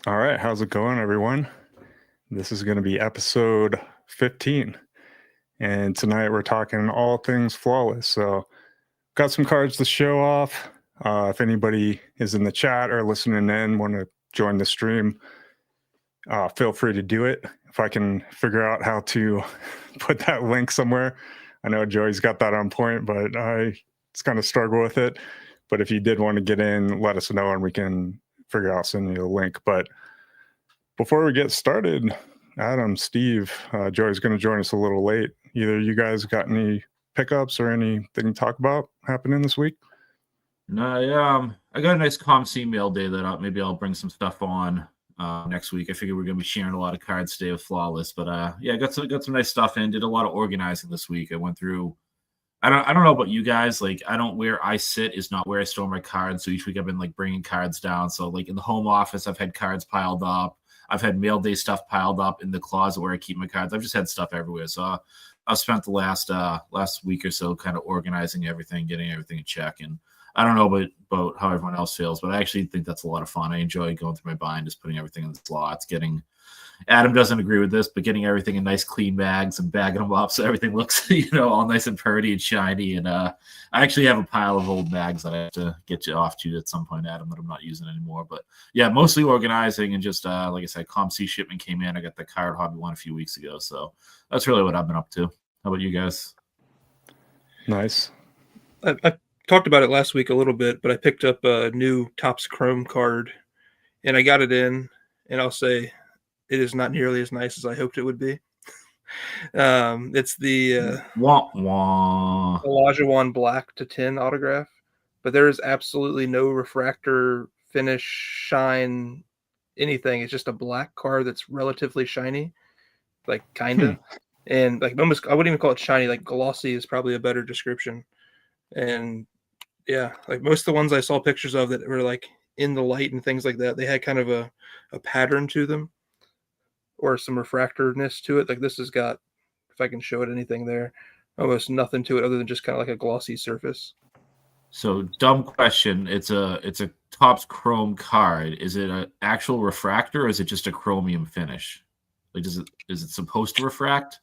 All right, how's it going, everyone? This is going to be episode 15. And tonight we're talking all things flawless. So, got some cards to show off. If anybody is in the chat or listening in, want to join the stream, feel free to do it. If I can figure out how to put that link somewhere. I know Joey's got that on point, but I just kind of struggle with it. But if you did want to get in, let us know and we can figure out sending you a link. But before we get started, Adam, Steve, Joey's going to join us a little late. Either you guys got any pickups or anything to talk about happening this week? No, yeah, I got a nice ComC mail day that maybe I'll bring some stuff on next week. I figure we're gonna be sharing a lot of cards today with Flawless, but yeah, I got some nice stuff in. Did a lot of organizing this week. I went through. I don't know about you guys. Like, I don't where I sit is not where I store my cards. So each week I've been like bringing cards down. So like in the home office, I've had cards piled up. I've had mail day stuff piled up in the closet where I keep my cards. I've just had stuff everywhere. So I've spent the last week or so kind of organizing everything, getting everything in check. And I don't know about how everyone else feels, but I actually think that's a lot of fun. I enjoy going through my bind, just putting everything in the slots, getting Adam doesn't agree with this, but getting everything in nice clean bags and bagging them up so everything looks, all nice and pretty and shiny. And I actually have a pile of old bags that I have to get you off to at some point, Adam, that I'm not using anymore. But yeah, mostly organizing and just like I said, ComC shipment came in. I got the card hobby one a few weeks ago, so that's really what I've been up to. How about you guys? Nice. I talked about it last week a little bit, but I picked up a new Topps Chrome card, and I got it in, and I'll say it is not nearly as nice as I hoped it would be. It's the Olajuwon Black to 10 autograph, but there is absolutely no refractor, finish, shine, anything. It's just a black card that's relatively shiny, like kinda, and like almost. I wouldn't even call it shiny. Like glossy is probably a better description. And yeah, like most of the ones I saw pictures of that were like in the light and things like that, they had kind of a pattern to them or some refractorness to it. Like this has got, if I can show it anything there, almost nothing to it other than just kind of like a glossy surface. So dumb question. It's a Topps Chrome card. Is it an actual refractor or is it just a chromium finish? Like is it supposed to refract?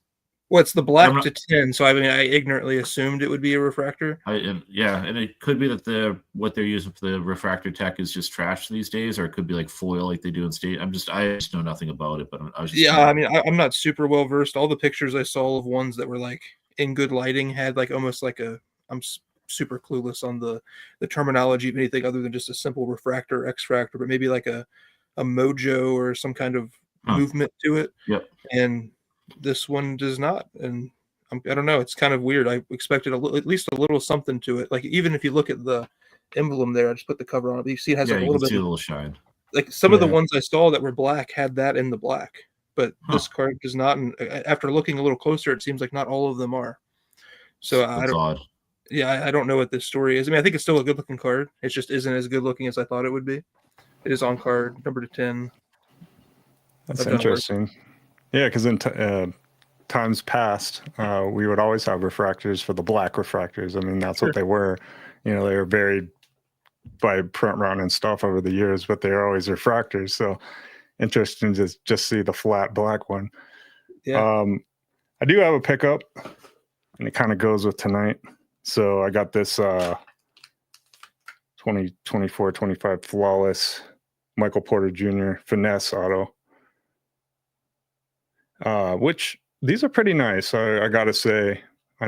Well, it's the black to 10, so I mean, I ignorantly assumed it would be a refractor. And it could be that what they're using for the refractor tech is just trash these days, or it could be like foil, like they do in state. I just know nothing about it, but I was just I mean, I'm not super well versed. All the pictures I saw of ones that were like in good lighting had like almost like I'm super clueless on the terminology of anything other than just a simple refractor, X-fractor, but maybe like a mojo or some kind of movement to it. Yep. And this one does not, and I don't know. It's kind of weird. I expected at least a little something to it. Like even if you look at the emblem there, I just put the cover on it. But you see it has like a little shine. Like some of the ones I saw that were black had that in the black, but this card does not. And after looking a little closer, it seems like not all of them are. So I don't. Odd. Yeah, I don't know what this story is. I mean, I think it's still a good looking card. It just isn't as good looking as I thought it would be. It is on card number 10. That's interesting. Yeah, because in times past, we would always have refractors for the black refractors. I mean, that's what they were. They were varied by print run and stuff over the years, but they're always refractors. So interesting to just see the flat black one. Yeah. I do have a pickup, and it kind of goes with tonight. So I got this 2024-25 Flawless Michael Porter Jr. Finesse auto. Which these are pretty nice. I gotta say, I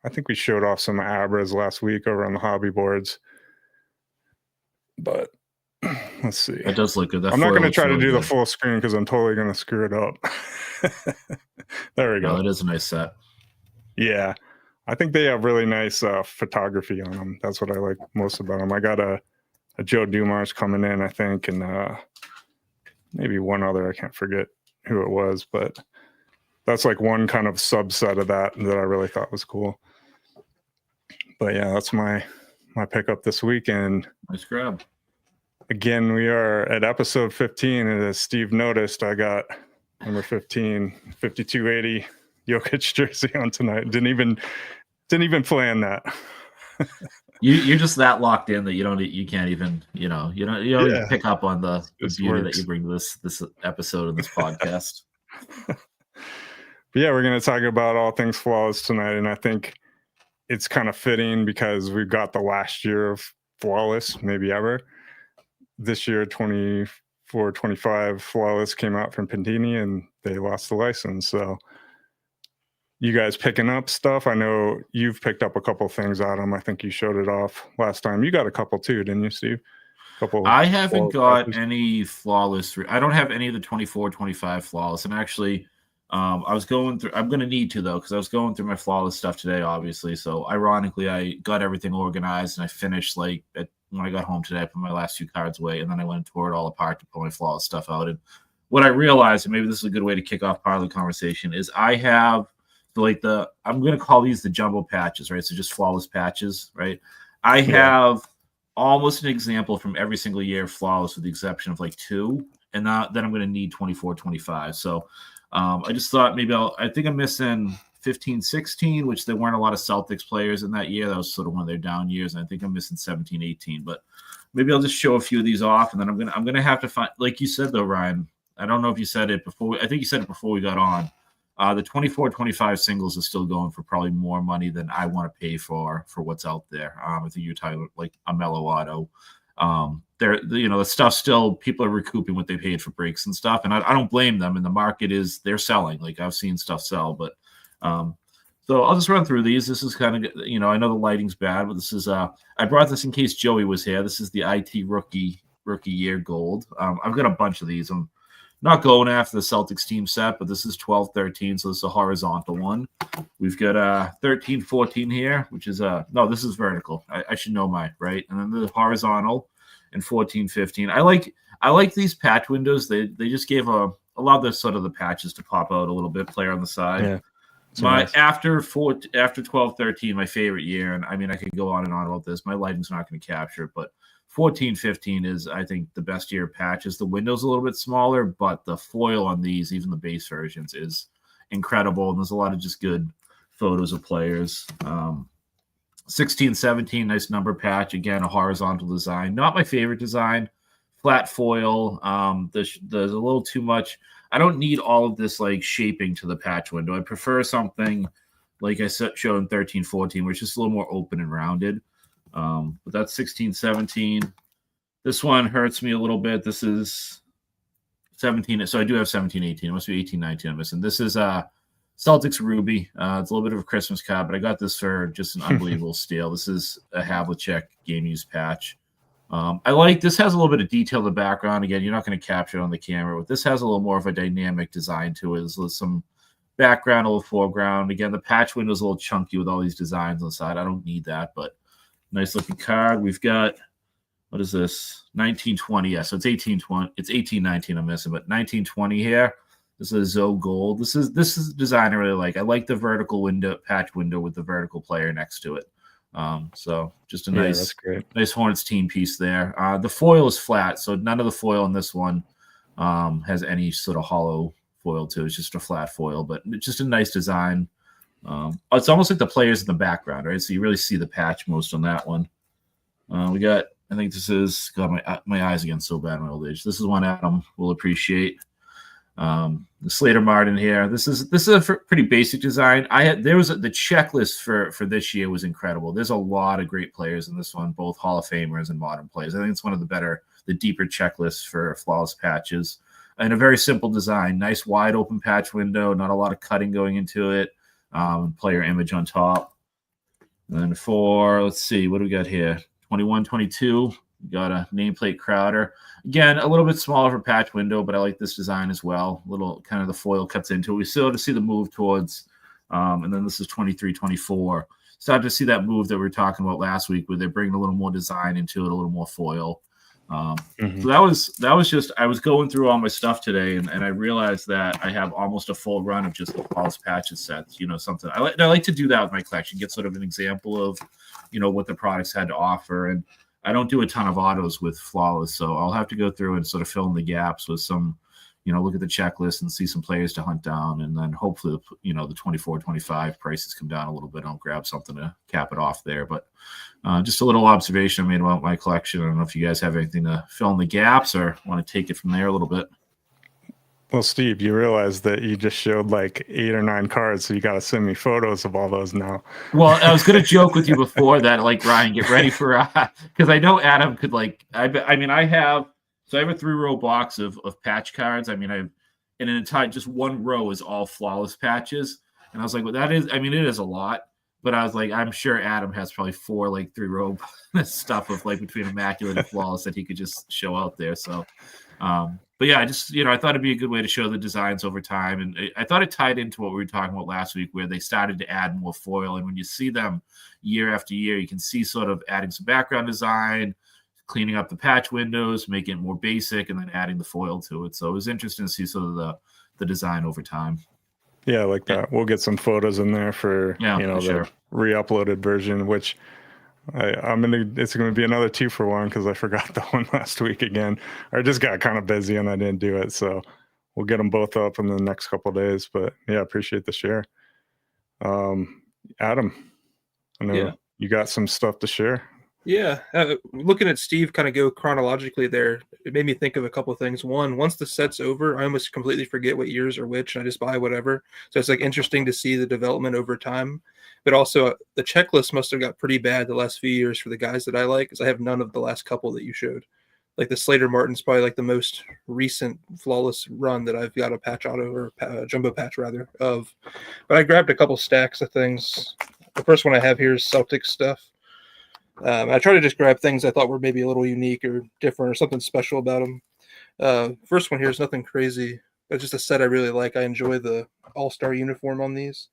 think we showed off some Abras last week over on the hobby boards, but let's see. It does look good. I'm not going to try to do the full screen because I'm totally going to screw it up. There we go. Oh, it is a nice set. Yeah, I think they have really nice photography on them. That's what I like most about them. I got a Joe Dumars coming in, I think, and maybe one other. I can't forget who it was, but that's like one kind of subset of that I really thought was cool. But yeah, that's my pickup this week. And nice grab. Again, we are at episode 15, and as Steve noticed, I got number 15, 5280 Jokic jersey on tonight. Didn't even plan that. You're just that locked in that you can't even you don't even pick up on the beauty that you bring to this episode of this podcast. But yeah, we're going to talk about all things flawless tonight, and I think it's kind of fitting because we've got the last year of flawless, maybe ever. This year, 24-25 flawless came out from Pantini, and they lost the license. So you guys picking up stuff? I know you've picked up a couple things, Adam. I think you showed it off last time. You got a couple too, didn't you, Steve? I haven't got any flawless. I don't have any of the 24-25 flawless. And actually, I was going through. I'm going to need to though, because I was going through my flawless stuff today, obviously. So ironically, I got everything organized and I finished when I got home today. I put my last few cards away, and then I went and tore it all apart to pull my flawless stuff out. And what I realized, and maybe this is a good way to kick off part of the conversation, is I have I'm going to call these the jumbo patches, right? So just flawless patches, right? I have almost an example from every single year of flawless, with the exception of like 2, and then I'm going to need 24-25. So I just thought maybe I think I'm missing 15-16, which there weren't a lot of Celtics players in that year. That was sort of one of their down years. And I think I'm missing 17-18, but maybe I'll just show a few of these off, and then I'm going to have to find, like you said though, Ryan, I don't know if you said it before. I think you said it before we got on. The 24-25 singles is still going for probably more money than I want to pay for what's out there. I think you're talking like a Mellow Auto. The stuff still, people are recouping what they paid for breaks and stuff, and I don't blame them. And the market they're selling. Like I've seen stuff sell, but so I'll just run through these. This is kind of, I know the lighting's bad, but this is I brought this in case Joey was here. This is the IT rookie year gold. I've got a bunch of these. I'm not going after the Celtics team set, but this is 12-13, so this is a horizontal one. We've got 13-14 here, which is no, this is vertical. I should know mine, right? And then the horizontal, and 14-15. I like these patch windows. They just gave a lot of the sort of the patches to pop out a little bit, player on the side. Yeah. Nice. After 12-13, my favorite year, and I mean I could go on and on about this. My lighting's not going to capture it, but 14-15 is, I think, the best year of patches. The window's a little bit smaller, but the foil on these, even the base versions, is incredible. And there's a lot of just good photos of players. 16-17, nice number patch. Again, a horizontal design. Not my favorite design. Flat foil. There's a little too much. I don't need all of this like shaping to the patch window. I prefer something like I showed in 13-14, which is just a little more open and rounded. But that's 16-17. This one hurts me a little bit. This is 17. So I do have 17-18. It must be 18-19 I'm missing. This is Celtics Ruby. It's a little bit of a Christmas card, but I got this for just an unbelievable steal. This is a Havlicek game use patch. I like this. Has a little bit of detail in the background. Again, you're not going to capture it on the camera, but this has a little more of a dynamic design to it. There's some background, a little foreground. Again, the patch window is a little chunky with all these designs on the side. I don't need that, but nice looking card. We've got, what is this? 1920. Yeah, so it's 1820. It's 1819 I'm missing, but 1920 here. This is Zoe Gold. This is a design I really like. I like the vertical window, patch window with the vertical player next to it. So just a nice Hornets team piece there. The foil is flat, so none of the foil in this one has any sort of hollow foil to it. It's just a flat foil, but just a nice design. It's almost like the players in the background, right? So you really see the patch most on that one. We got, I think this is, God, my eyes again so bad in my old age. This is one Adam will appreciate. The Slater Martin here. This is a pretty basic design. The checklist for this year was incredible. There's a lot of great players in this one, both Hall of Famers and modern players. I think it's one of the deeper checklists for flawless patches. And a very simple design. Nice wide open patch window, not a lot of cutting going into it. Player image on top. And then let's see, what do we got here? 21-22. Got a nameplate Crowder. Again, a little bit smaller for patch window, but I like this design as well. A little kind of the foil cuts into it. We still have to see the move towards, and then this is 23-24. Start to see that move that we were talking about last week where they're bringing a little more design into it, a little more foil. So that was just, I was going through all my stuff today and I realized that I have almost a full run of just flawless patches sets, something. I like to do that with my collection, get sort of an example of, what the products had to offer. And I don't do a ton of autos with flawless, so I'll have to go through and sort of fill in the gaps with some, look at the checklist and see some players to hunt down, and then hopefully, the 24, 25 prices come down a little bit. I'll grab something to cap it off there. But just a little observation I made about my collection. I don't know if you guys have anything to fill in the gaps or want to take it from there a little bit. Well, Steve, you realize that you just showed like 8 or 9 cards, so you got to send me photos of all those now. Well, I was going to joke with you before that, like, Ryan, get ready for because I know Adam could I have a 3-row box of patch cards. I mean, I've in an entire just one row is all flawless patches, and I was like, well, that is, it is a lot, but I was like, I'm sure Adam has probably 4 like 3-row stuff of like between immaculate and flawless that he could just show out there. So. But yeah, I just, I thought it'd be a good way to show the designs over time. And I thought it tied into what we were talking about last week, where they started to add more foil. And when you see them year after year, you can see sort of adding some background design, cleaning up the patch windows, making it more basic, and then adding the foil to it. So it was interesting to see sort of the design over time. Yeah, like that. We'll get some photos in there for, the re-uploaded version, which it's gonna be another 2-for-1 because I forgot the one last week again. I just got kind of busy and I didn't do it, so we'll get them both up in the next couple of days. But yeah, appreciate the share. Adam, I know you got some stuff to share. Yeah, looking at Steve kind of go chronologically there, it made me think of a couple of things. One, once the set's over, I almost completely forget what years are which, and I just buy whatever. So it's like interesting to see the development over time. But also, the checklist must have got pretty bad the last few years for the guys that I like, because I have none of the last couple that you showed. Like the Slater Martin's probably like the most recent flawless run that I've got a patch auto or jumbo patch rather of. But I grabbed a couple stacks of things. The first one I have here is Celtics stuff. I try to just grab things I thought were maybe a little unique or different or something special about them. First one here is nothing crazy. It's just a set I really like. I enjoy the all-star uniform on these.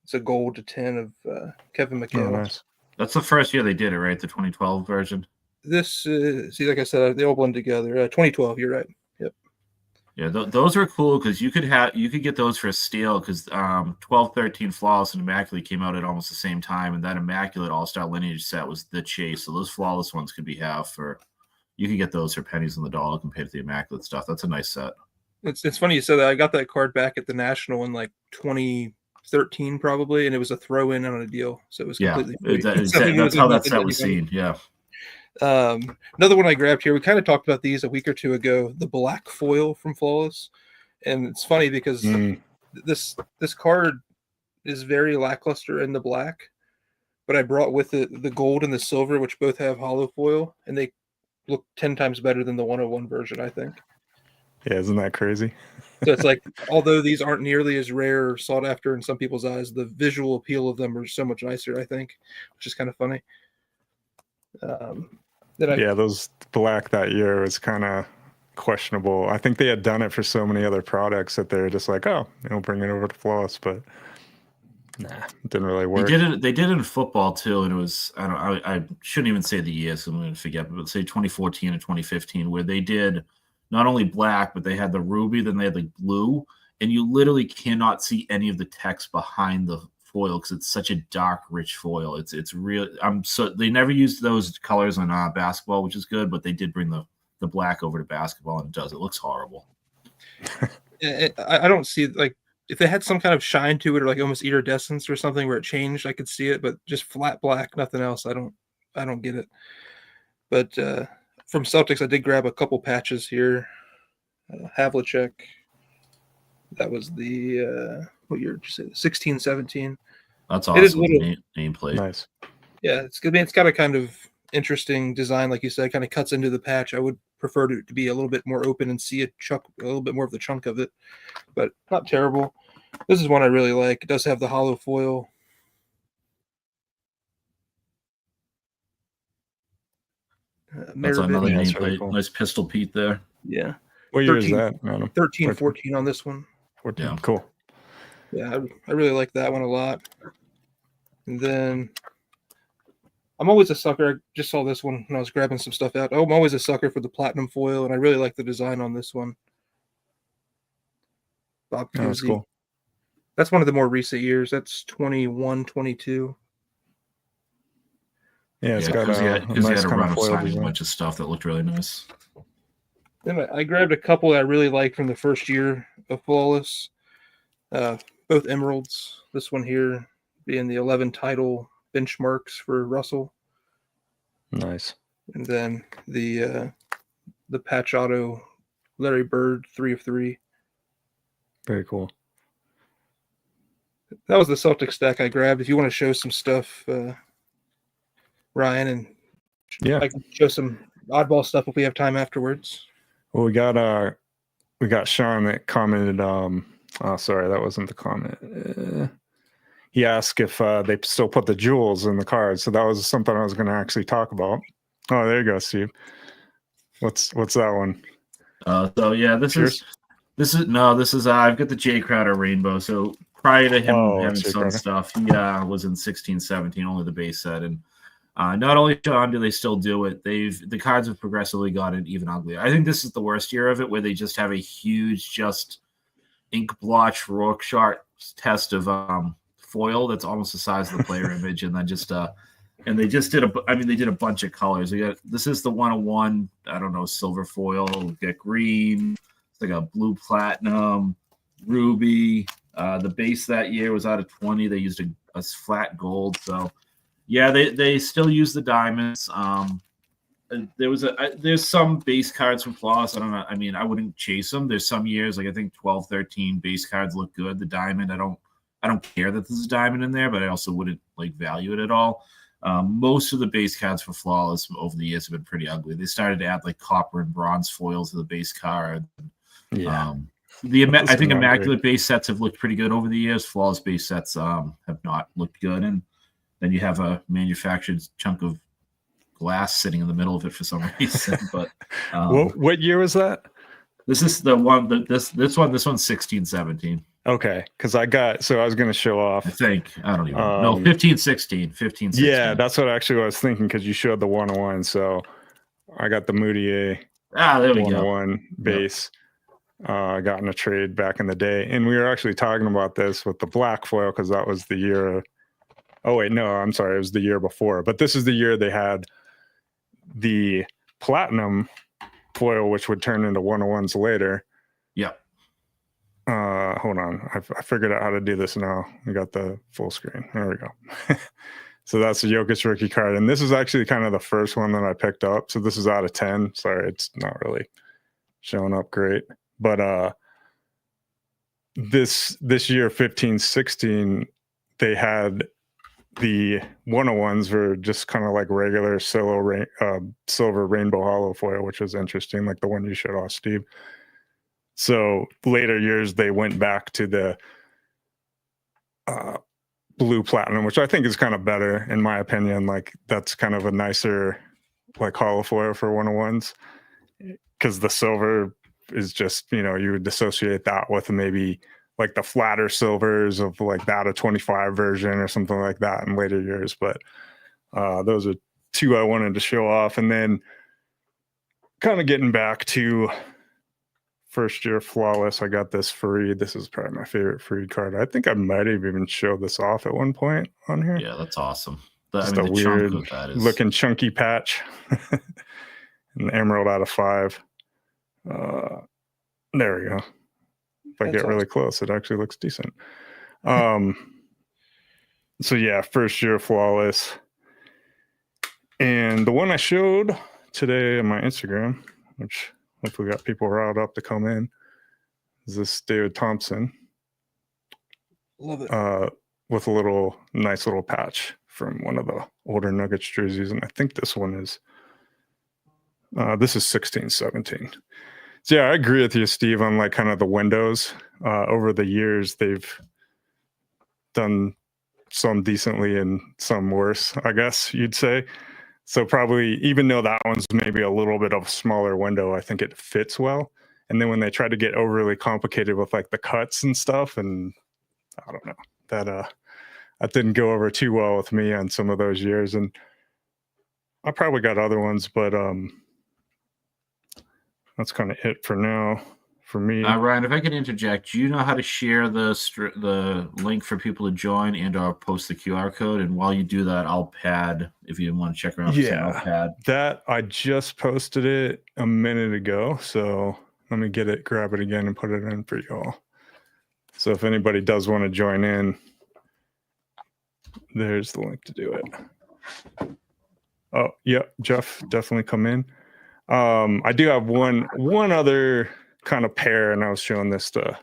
It's a gold to 10 of Kevin McHale. Oh, nice. That's the first year they did it, right? The 2012 version. This, like I said, they all blend together. 2012, you're right. Yep. Yeah, those are cool because you could get those for a steal because 12, 13 Flawless and Immaculate came out at almost the same time, and that Immaculate All-Star Lineage set was the chase. So those Flawless ones could you could get those for pennies on the dollar compared to the Immaculate stuff. That's a nice set. It's funny you said that. I got that card back at the National in like 2013 probably, and it was a throw-in on a deal, so it was completely free. That's how that set was seen. Yeah. Another one I grabbed here, we kind of talked about these a week or two ago, the black foil from Flawless. And it's funny because this card is very lackluster in the black, but I brought with it the gold and the silver, which both have hollow foil, and they look 10 times better than the 101 version, I think. Yeah, isn't that crazy? So it's like, although these aren't nearly as rare or sought after in some people's eyes, the visual appeal of them are so much nicer, I think, which is kind of funny. Those black that year was kind of questionable. I think they had done it for so many other products that they're just like, bring it over to Flawless, but it didn't really work. They did it in football too, and it was I shouldn't even say the year, so I'm going to forget, but say 2014 and 2015, where they did not only black, but they had the ruby, then they had like blue, and you literally cannot see any of the text behind the foil because it's such a dark, rich foil. It's real. They never used those colors on basketball, which is good, but they did bring the black over to basketball, and it looks horrible. I don't see, like, if they had some kind of shine to it, or like almost iridescence or something where it changed, I could see it, but just flat black, nothing else. I don't get it. But from Celtics, I did grab a couple patches here. Havlicek. That was the what year did you say? 16, 17. That's awesome. It is a little nameplate. Nice. Yeah, it's good. It's got a kind of interesting design, like you said, kind of cuts into the patch. I would prefer to be a little bit more open and see a little bit more of the chunk of it, but not terrible. This is one I really like. It does have the hollow foil. That's another nameplate. Really cool. Nice Pistol Pete there. Yeah. What year is that, Adam? 13, 14 on this one. 14. Yeah. Cool. Yeah, I really like that one a lot. And then I'm always a sucker. I just saw this one when I was grabbing some stuff out. I'm always a sucker for the platinum foil, and I really like the design on this one. Bob Cousy. That's cool. That's one of the more recent years. That's 21, 22. Yeah, it's got a nice kind of foil design. A bunch of stuff that looked really nice. Then I grabbed a couple that I really like from the first year of Flawless. Both emeralds. This one here being the 11 title benchmarks for Russell, Nice. and then the patch auto Larry Bird 3 of 3. Very cool. That was the Celtics deck I grabbed. If you want to show some stuff, Ryan, and Yeah. I can show some oddball stuff if we have time afterwards. Well, we got Sean that commented. Oh, sorry, that wasn't the comment. He asked if they still put the jewels in the cards, so that was something I was going to actually talk about. Oh, there you go, Steve. What's that one? So yeah, this is I've got the Jay Crowder Rainbow. So prior to him having Jay Sun Crowder. stuff, he was in 16, 17, only the base set, and not only Sean do they still do it, the cards have progressively gotten even uglier. I think this is the worst year of it, where they just have a huge just ink blotch Rorschach test of foil that's almost the size of the player image, and then just and they just did they did a bunch of colors. This is the 101, I don't know, silver foil, we got green, it's like a blue platinum, ruby. The base that year was out of 20. They used a flat gold. So yeah, they still use the diamonds. There's some base cards from Flawless. I don't know. I mean, I wouldn't chase them. There's some years, like I think 12, 13 base cards look good. The diamond, I don't care that there's a diamond in there, but I also wouldn't like value it at all. Most of the base cards for Flawless over the years have been pretty ugly. They started to add like copper and bronze foils to the base card. Yeah. I think Immaculate base sets have looked pretty good over the years. Flawless base sets have not looked good. And then you have a manufactured chunk of glass sitting in the middle of it for some reason. But what year was that? This is the one this one's 16, 17. Okay, because I was going to show off. I think I don't even know. 15, 16. Yeah, that's what actually I was thinking, because you showed the 101. So I got the Moutier there we 101 base. I got in a trade back in the day, and we were actually talking about this with the black foil, because that was the year. Oh wait, no, I'm sorry, it was the year before. But this is the year they had the platinum foil, which would turn into 101s later. Yeah. Hold on, I figured out how to do this now. We got the full screen. There we go. So that's the Jokic rookie card, and this is actually kind of the first one that I picked up. So this is out of 10. Sorry, it's not really showing up great. But this year, 15, 16, they had the 101s were just kind of like regular silver rainbow hollow foil, which was interesting, like the one you showed off, Steve. So later years, they went back to the blue platinum, which I think is kind of better, in my opinion. Like that's kind of a nicer like hollow foil for 101s, because the silver is just, you would associate that with maybe like the flatter silvers of like that a 25 version or something like that in later years. But those are two I wanted to show off. And then kind of getting back to first year Flawless, I got this Fareed. This is probably my favorite Fareed card. I think I might have even showed this off at one point on here. Yeah, that's awesome. Just a weird looking chunky patch. An emerald out of 5. There we go. If I get really close, it actually looks decent. So yeah, first year Flawless. And the one I showed today on my Instagram, which hopefully got people riled up to come in, is this David Thompson. Love it. With a nice little patch from one of the older Nuggets jerseys. And I think this is 16, 17. So yeah, I agree with you, Steve, on like kind of the windows. Over the years, they've done some decently and some worse, I guess you'd say. So probably, even though that one's maybe a little bit of a smaller window, I think it fits well. And then when they try to get overly complicated with like the cuts and stuff, and I don't know, that didn't go over too well with me on some of those years. And I probably got other ones, but that's kind of it for now for me. Ryan, if I can interject, do you know how to share the link for people to join and/or post the QR code? And while you do that, I'll pad if you want to check around. Yeah, I'll pad that I just posted it a minute ago, so let me grab it again and put it in for y'all. So if anybody does want to join in, there's the link to do it. Oh, yeah, Jeff, definitely come in. I do have one other kind of pair, and I was showing this to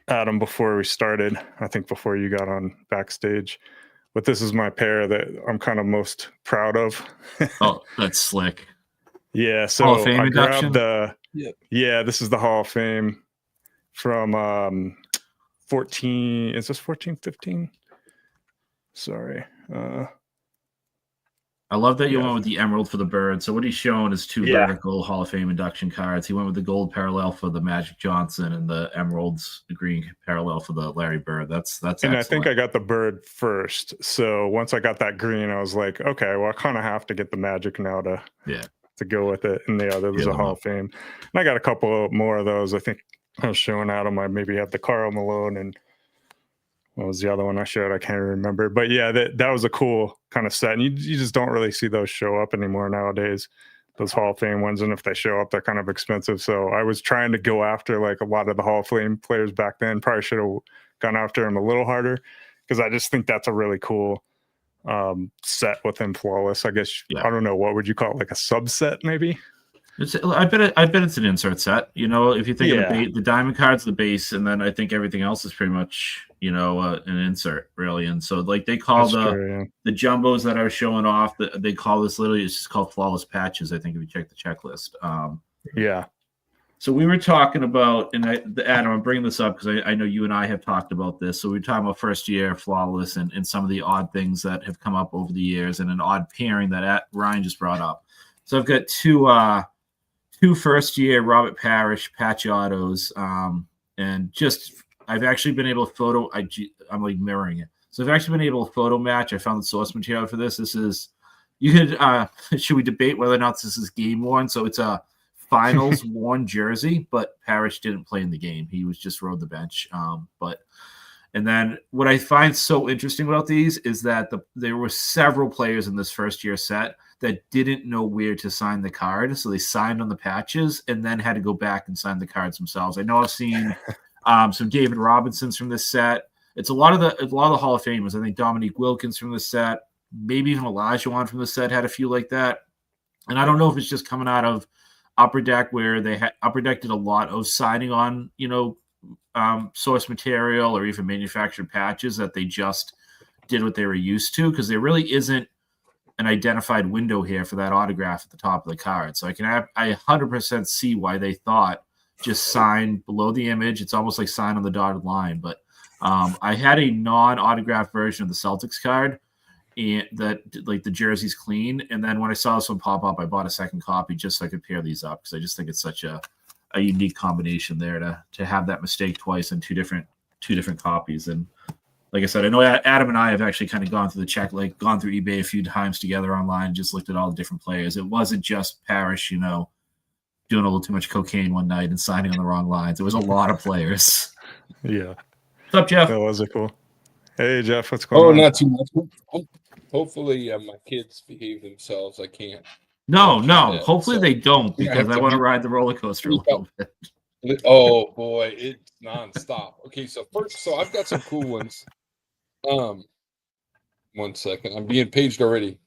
Adam before we started. I think before you got on backstage. But this is my pair that I'm kind of most proud of. Oh, that's slick. Yeah, so Hall of Fame I induction? grabbed yeah, this is the Hall of Fame from 14. Is this 14, 15? Sorry. I love that you Yeah. went with the emerald for the bird. So what he's showing is two Yeah. vertical Hall of Fame induction cards. He went with the gold parallel for the Magic Johnson and the emeralds, the green parallel for the Larry Bird. That's And excellent. I think I got the bird first. So once I got that green, I was like, okay, well, I kind of have to get the Magic now to go with it. And the other was a Hall of Fame. And I got a couple more of those. I think I was showing Adam. I maybe had the Karl Malone, and what was the other one I showed? I can't remember. But yeah, that was a cool kind of set. And you just don't really see those show up anymore nowadays, those Hall of Fame ones. And if they show up, they're kind of expensive. So I was trying to go after like a lot of the Hall of Fame players back then. Probably should have gone after them a little harder, because I just think that's a really cool set within Flawless. I guess, I don't know, what would you call it? Like a subset maybe? I bet it's an insert set. You know, if you think of the diamond card's the base, and then I think everything else is pretty much, you know, an insert really. And so like they call the jumbos that I was showing off, they call this literally, it's just called Flawless Patches, I think, if you check the checklist. So we were talking about, and Adam, I'm bringing this up because I know you and I have talked about this. So we were talking about first year Flawless and some of the odd things that have come up over the years, and an odd pairing that Ryan just brought up. So I've got two first-year Robert Parrish patch autos, and just I've actually been able to photo. I'm like mirroring it, so I've actually been able to photo match. I found the source material for this. This is, you could should we debate whether or not this is game worn? So it's a finals worn jersey, but Parrish didn't play in the game. He was just rode the bench. And then what I find so interesting about these is that there were several players in this first year set that didn't know where to sign the card. So they signed on the patches and then had to go back and sign the cards themselves. I know I've seen some David Robinsons from this set. It's a lot of the Hall of Famers. I think Dominique Wilkins from this set, maybe even Olajuwon from the set had a few like that. And I don't know if it's just coming out of Upper Deck, where Upper Deck did a lot of signing on, you know, source material or even manufactured patches, that they just did what they were used to, because there really isn't an identified window here for that autograph at the top of the card. So I 100% see why they thought just sign below the image. It's almost like sign on the dotted line. But I had a non-autographed version of the Celtics card, and that like the jersey's clean. And then when I saw this one pop up, I bought a second copy just so I could pair these up, because I just think it's such a unique combination there to have that mistake twice in two different copies. And like I said, I know Adam and I have actually kind of gone through gone through eBay a few times together online, just looked at all the different players. It wasn't just Parrish, you know, doing a little too much cocaine one night and signing on the wrong lines. It was a lot of players. Yeah. What's up, Jeff? That was cool. Hey, Jeff, what's going on? Oh, not too much. Hopefully my kids behave themselves. I can't. No. Hopefully they don't, because I want to ride the roller coaster a little bit. Oh boy, it's nonstop. Okay, so I've got some cool ones. 1 second, I'm being paged already.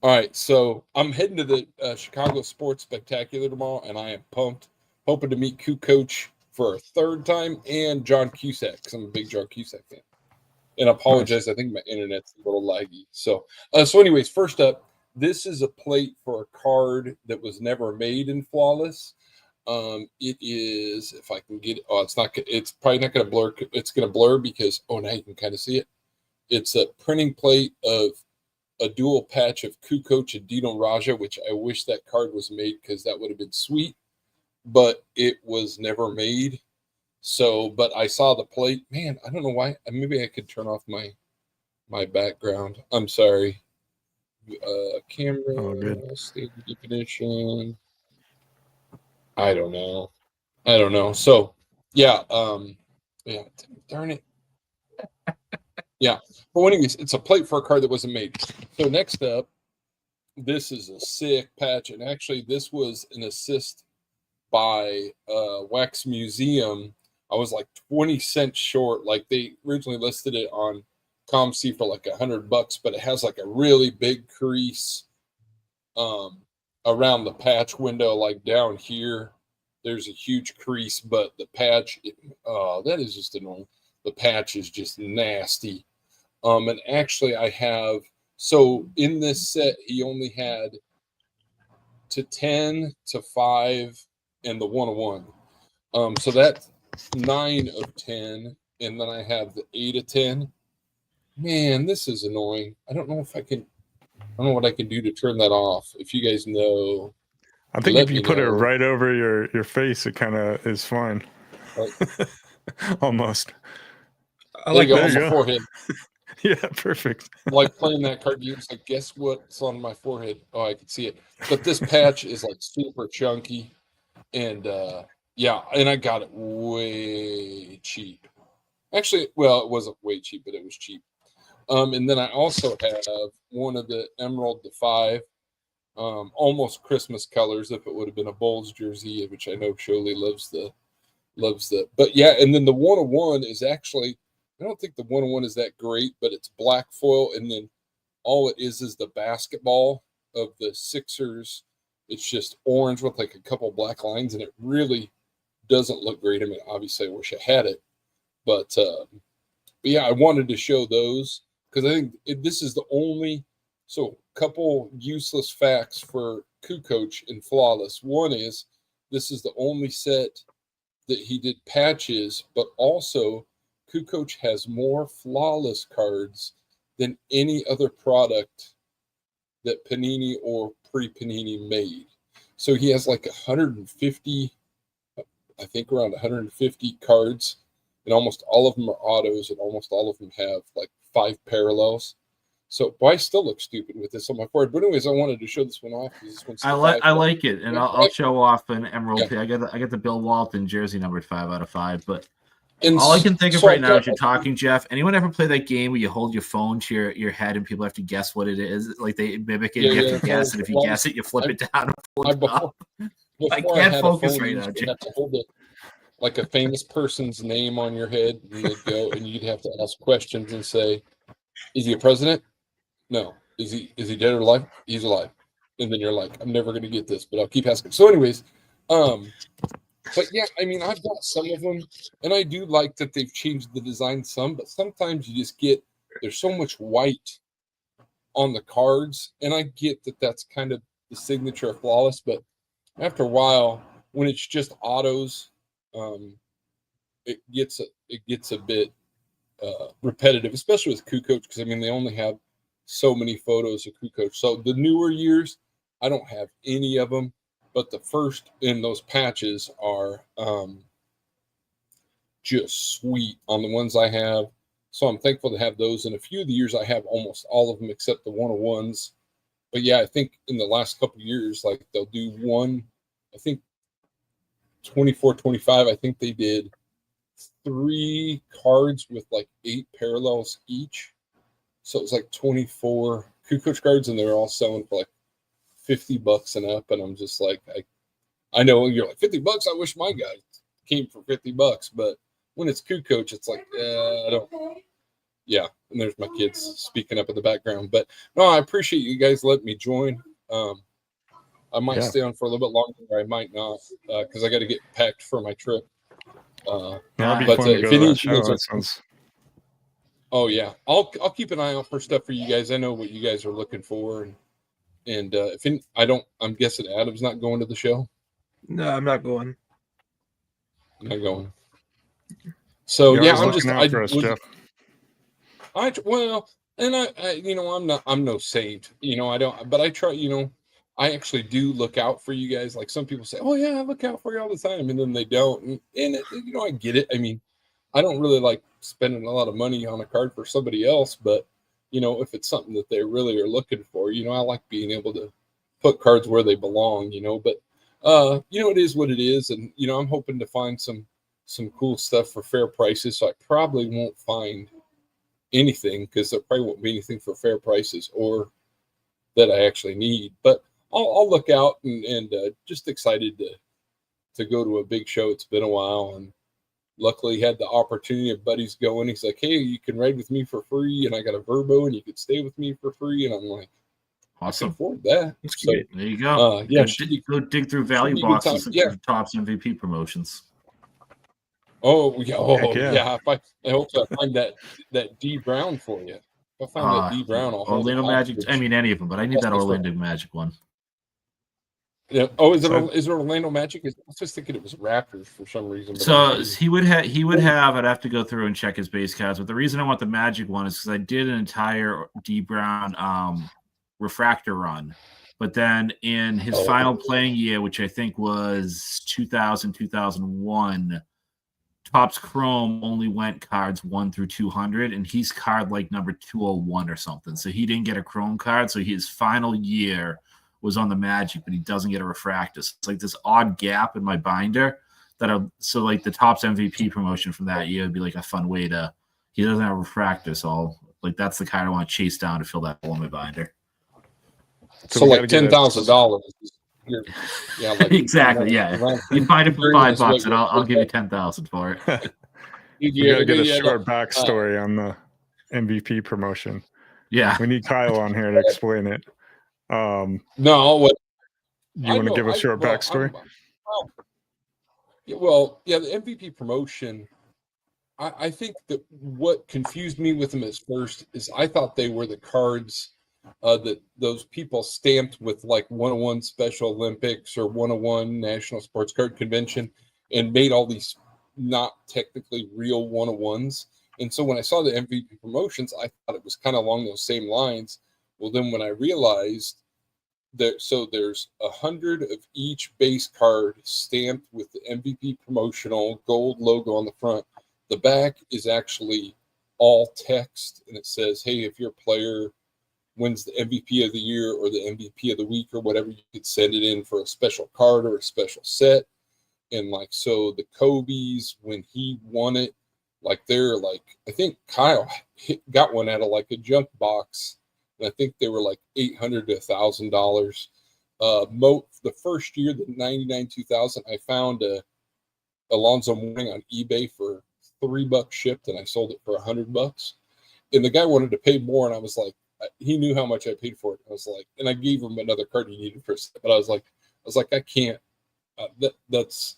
All right, so I'm heading to the Chicago Sports Spectacular tomorrow, and I am pumped. Hoping to meet Coach for a third time, and John Cusack, because I'm a big John Cusack fan. And I apologize, I think my internet's a little laggy. So anyways, first up, this is a plate for a card that was never made in Flawless. It is, if I can get it, it's probably not going to blur. It's going to blur because, now you can kind of see it. It's a printing plate of a dual patch of Kukoc and Dino Raja, which I wish that card was made, because that would have been sweet, but it was never made. So, but I saw the plate. Man, I don't know why. Maybe I could turn off my background. I'm sorry. Camera, standard definition. I don't know. So yeah, darn it. Yeah. But anyways, it's a plate for a card that wasn't made. So next up, this is a sick patch, and actually this was an assist by Wax Museum. I was like 20 cents short. Like they originally listed it on ComC for like $100, but it has like a really big crease around the patch window, like down here. There's a huge crease, but the patch, that is just annoying. The patch is just nasty. And actually, I have, so in this set, he only had to 10 to 5 and the 101. So that's 9 of 10. And then I have the 8 of 10. Man, this is annoying. I don't know what I can do to turn that off. If you guys know, I think let if you me put it know. right over your face, it kind of is fine. Almost. I like there There you you go, on go. my forehead. Yeah, perfect. Like playing that card game. It's like, guess what's on my forehead? Oh, I can see it. But this patch is like super chunky. And yeah, and I got it way cheap. Actually, well, it wasn't way cheap, but it was cheap. And then I also have one of the Emerald the 5, almost Christmas colors. If it would have been a Bulls jersey, which I know Sholey loves the. But yeah, and then the 101 is actually, I don't think the 101 is that great, but it's black foil, and then all it is the basketball of the Sixers. It's just orange with like a couple black lines, and it really doesn't look great. I mean, obviously, I wish I had it, but yeah, I wanted to show those because I think this is the only. So, couple useless facts for Kukoc and Flawless. One is this is the only set that he did patches, but also Kukoc has more Flawless cards than any other product that Panini or pre-Panini made. So he has like 150, I think around 150 cards, and almost all of them are autos, and almost all of them have like 5 parallels. So, boy, I still look stupid with this on my forehead. But anyways, I wanted to show this one off because this one's I like it, and I'll show off an Emerald. Yeah. I got the Bill Walton jersey numbered 5 out of 5. But And all I can think of so right I've now got- as you're talking, Jeff. Anyone ever play that game where you hold your phone to your head and people have to guess what it is? Like they mimic it. Yeah, you have yeah, to guess, and if you well, guess it, you flip it down and pull it up. Before can't had a focus phone, right you now, used to have to hold it like a famous person's name on your head, and they'd go, and you'd have to ask questions and say, "Is he a president? No. Is he dead or alive? He's alive." And then you're like, "I'm never going to get this, but I'll keep asking." So, anyways, but yeah, I mean, I've got some of them, and I do like that they've changed the design some, but sometimes you just get there's so much white on the cards, and I get that that's kind of the signature of Flawless, but after a while, when it's just autos, it gets a bit repetitive, especially with Kukoc, because I mean they only have so many photos of Kukoc. So the newer years, I don't have any of them, but the first in those patches are just sweet on the ones I have. So I'm thankful to have those. In a few of the years, I have almost all of them except the 101s. But yeah, I think in the last couple of years, like they'll do one, I think 24, 25, I think they did 3 cards with like 8 parallels each. So it was like 24 Kukoc cards, and they were all selling for like $50 and up. And I'm just like, I know you're like $50. I wish my guy came for $50, but when it's Kukoc, it's like, I don't. Yeah, and there's my kids speaking up in the background. But no, I appreciate you guys letting me join. I might stay on for a little bit longer, or I might not, because I got to get packed for my trip. That'd be but fun to if go to any that of you show. guys That are, sounds. oh yeah, I'll keep an eye out for stuff for you guys. I know what you guys are looking for, and if any, I'm guessing Adam's not going to the show. No, I'm not going. Not going. So You're yeah, always I'm looking just out for us, Jeff. And I'm no saint, I don't, but I try, I actually do look out for you guys. Like some people say, "Oh yeah, I look out for you all the time," and then they don't. And I get it. I mean, I don't really like spending a lot of money on a card for somebody else, but if it's something that they really are looking for, I like being able to put cards where they belong. But It is what it is, and I'm hoping to find some cool stuff for fair prices. So I probably won't find anything because there probably won't be anything for fair prices or that I actually need. But I'll look out and just excited to go to a big show. It's been a while, and luckily had the opportunity of buddies going. He's like, "Hey, you can ride with me for free, and I got a Verbo, and you could stay with me for free." And I'm like, Awesome. I can afford that. That's So, great. There you go. Go dig through value be a good boxes time. and for Topps MVP promotions. Oh yeah, Heck yeah. yeah. I hope I find that D Brown for you. If I find that D Brown, I'll hold Orlando it Magic. hostage. I mean, any of them, but I need that Orlando Magic one. Yeah. Oh, is it Orlando Magic? I was just thinking it was Raptors for some reason. So he would have. I'd have to go through and check his base cards. But the reason I want the Magic one is because I did an entire D Brown refractor run. But then in his final playing year, which I think was 2000, 2001, Topps Chrome only went cards 1 through 200, and he's card like number 201 or something. So he didn't get a Chrome card. So his final year was on the Magic, but he doesn't get a refractor. So it's like this odd gap in my binder so like the Topps MVP promotion from that year would be like a fun way he doesn't have a refractor. So that's the card I want to chase down to fill that hole in my binder. So like $10,000. Yeah, like exactly. Yeah, you find it for $5, and I'll give you 10,000 for it. You gotta get a short backstory on the MVP promotion. Yeah, we need Kyle on here to explain it. No, you want to give a short backstory? The MVP promotion. I think that what confused me with them at first is I thought they were the cards that those people stamped with like 101 Special Olympics or 101 National Sports Card Convention and made all these not technically real 101s. And so when I saw the MVP promotions, I thought it was kind of along those same lines. Well, then when I realized that, so there's 100 of each base card stamped with the MVP promotional gold logo on the front. The back is actually all text, and it says, "Hey, if your player wins the MVP of the year or the MVP of the week or whatever, you could send it in for a special card or a special set." And like, so the Kobe's, when he won it, like they're like, I think Kyle got one out of like a junk box, and I think they were like $800 to $1,000. The first year, the 99-2000, I found a Alonzo Mourning on eBay for $3 shipped, and I sold it for $100. And the guy wanted to pay more, and I was like, he knew how much I paid for it. I was like, and I gave him another card he needed for a set, but I was like, I can't. That's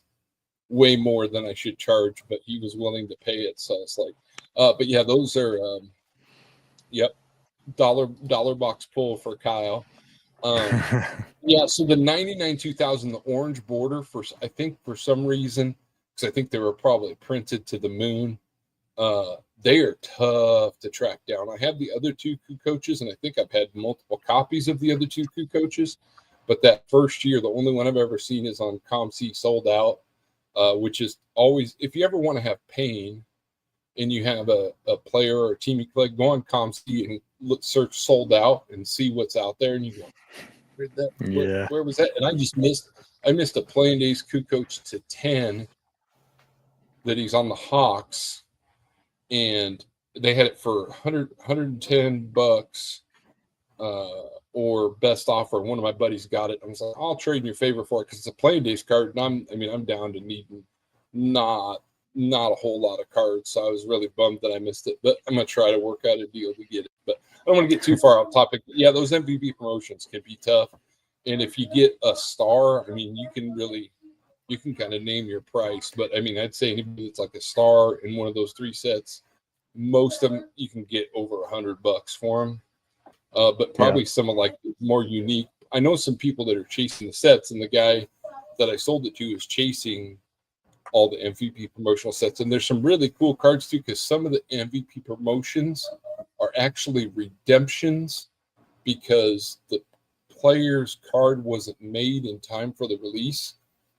way more than I should charge, but he was willing to pay it. So it's like, but yeah, those are, dollar box pull for Kyle. Yeah, so the 99-2000, the orange border, I think for some reason, because I think they were probably printed to the moon. They are tough to track down. I have the other two coup coaches, and I think I've had multiple copies of the other two coup coaches. But that first year, the only one I've ever seen is on ComC sold out, which is always, if you ever want to have pain and you have a player or a team you play, go on ComC and search sold out and see what's out there. And you go, where was that? And I missed a playing days coup coach to 10 that he's on the Hawks, and they had it for $110 or best offer. One of my buddies got it. I was like, I'll trade in your favor for it because it's a playing days card, and I'm down to needing not a whole lot of cards. So I was really bummed that I missed it, but I'm gonna try to work out a deal to get it. But I don't want to get too far off topic. But yeah, those MVP promotions can be tough, and if you get a star, you can kind of name your price. But I'd say anybody that's like a star in one of those three sets, most of them you can get over $100 for them. But probably some of like more unique. I know some people that are chasing the sets, and the guy that I sold it to is chasing all the MVP promotional sets. And there's some really cool cards too, because some of the MVP promotions are actually redemptions because the player's card wasn't made in time for the release.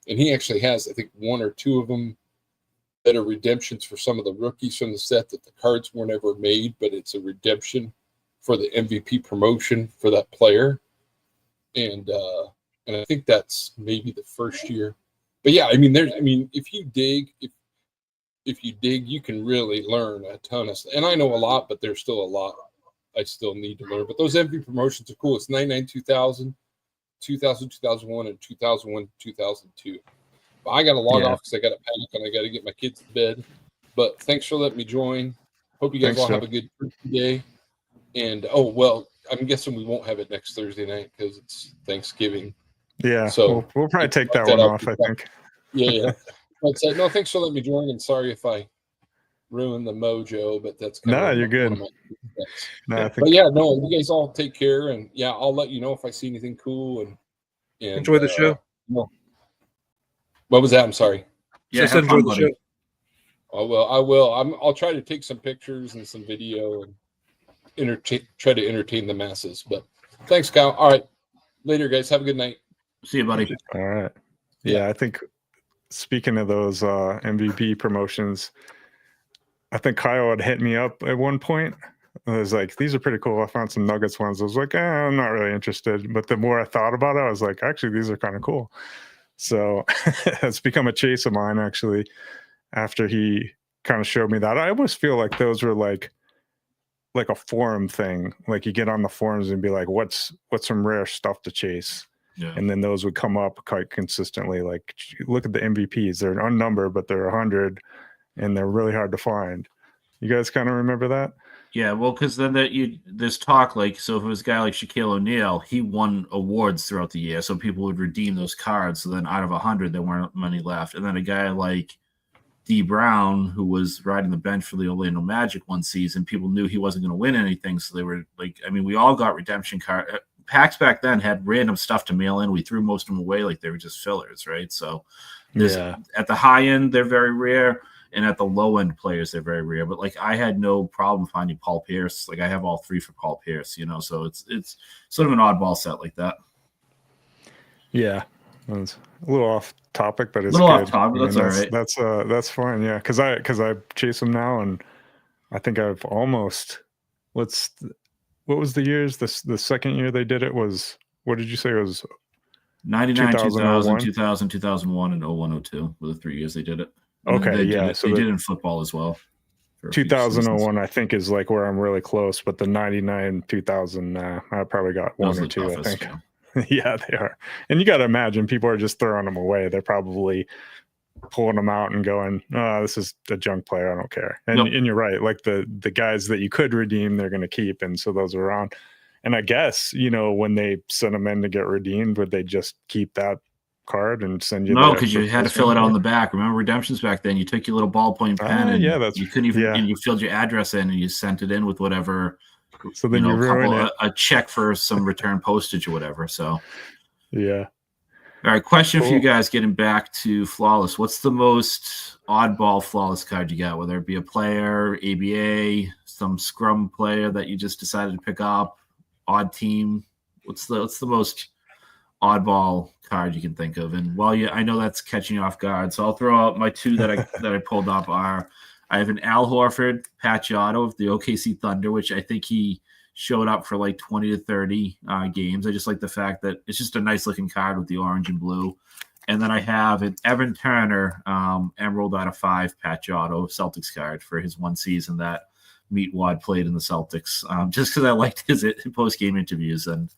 And he actually has, I think, one or two of them that are redemptions for some of the rookies from the set that the cards weren't ever made, but it's a redemption for the MVP promotion for that player. And and I think that's maybe the first year. But yeah, I mean, if you dig, you can really learn a ton of stuff. And I know a lot, but there's still a lot I still need to learn. But those MV promotions are cool. It's 99, 2000, 2000, 2001, and 2001, 2002. But I got to log off because I got to panic and I got to get my kids to bed. But thanks for letting me join. Hope you guys all have a good day. And I'm guessing we won't have it next Thursday night because it's Thanksgiving. Yeah, so we'll probably take that one off, I think. Yeah. But no, thanks for letting me join, and sorry if I ruined the mojo, but that's you're good. But yeah, no, you guys all take care, and yeah, I'll let you know if I see anything cool and enjoy the show. What was that? I'm sorry. Yeah, so enjoy the show. I will. I'll try to take some pictures and some video and try to entertain the masses. But thanks, Kyle. All right, later, guys. Have a good night. See you, buddy. All right. Yeah, I think speaking of those MVP promotions, I think Kyle had hit me up at one point. I was like, these are pretty cool. I found some Nuggets ones. I was like, I'm not really interested. But the more I thought about it, I was like, actually, these are kind of cool. So it's become a chase of mine, actually, after he kind of showed me that. I almost feel like those were like a forum thing. Like you get on the forums and be like, what's some rare stuff to chase? Yeah. And then those would come up quite consistently. Like, look at the MVPs. They're unnumbered, but they're 100, and they're really hard to find. You guys kind of remember that? Yeah, well, because then there's talk like, so if it was a guy like Shaquille O'Neal, he won awards throughout the year, so people would redeem those cards. So then out of 100, there weren't many left. And then a guy like D. Brown, who was riding the bench for the Orlando Magic one season, people knew he wasn't going to win anything, so they were like, I mean, we all got redemption card. Packs back then had random stuff to mail in. We threw most of them away like they were just fillers, right? So at the high end, they're very rare, and at the low end players, they're very rare. But like I had no problem finding Paul Pierce. Like I have all three for Paul Pierce, so it's sort of an oddball set like that. Yeah, it's a little off topic, but it's a little good. off topic. That's all right. That's fine. Yeah, because I chase them now, and I think I've almost what was the years? The second year they did it was, what did you say it was? 99, 2000, 2000, 2001, and 01, 02 were the 3 years they did it. And okay, they did in football as well. 2001, I think, is like where I'm really close, but the 99, 2000, I probably got one or two, toughest, I think. Yeah, they are. And you got to imagine people are just throwing them away. They're probably pulling them out and going, oh, this is a junk player, I don't care. And and you're right, like the guys that you could redeem, they're going to keep, and so those are around. And I guess when they send them in to get redeemed, would they just keep that card and send you? No, because you had to fill it out on the back. Remember redemptions back then? You took your little ballpoint pen and you couldn't even, and you filled your address in and you sent it in with whatever. So then a check for some return postage or whatever. So yeah. All right, question for you guys getting back to Flawless. What's the most oddball Flawless card you got, whether it be a player, ABA, some scrum player that you just decided to pick up, odd team? What's the most oddball card you can think of? And I know that's catching you off guard, so I'll throw out my two that I pulled up are, I have an Al Horford patch auto of the OKC Thunder, which I think he showed up for like 20 to 30 games. I just like the fact that it's just a nice looking card with the orange and blue. And then I have an Evan Turner Emerald out of 5 patch auto Celtics card for his one season that Meat Wad played in the Celtics, just because I liked his post-game interviews. And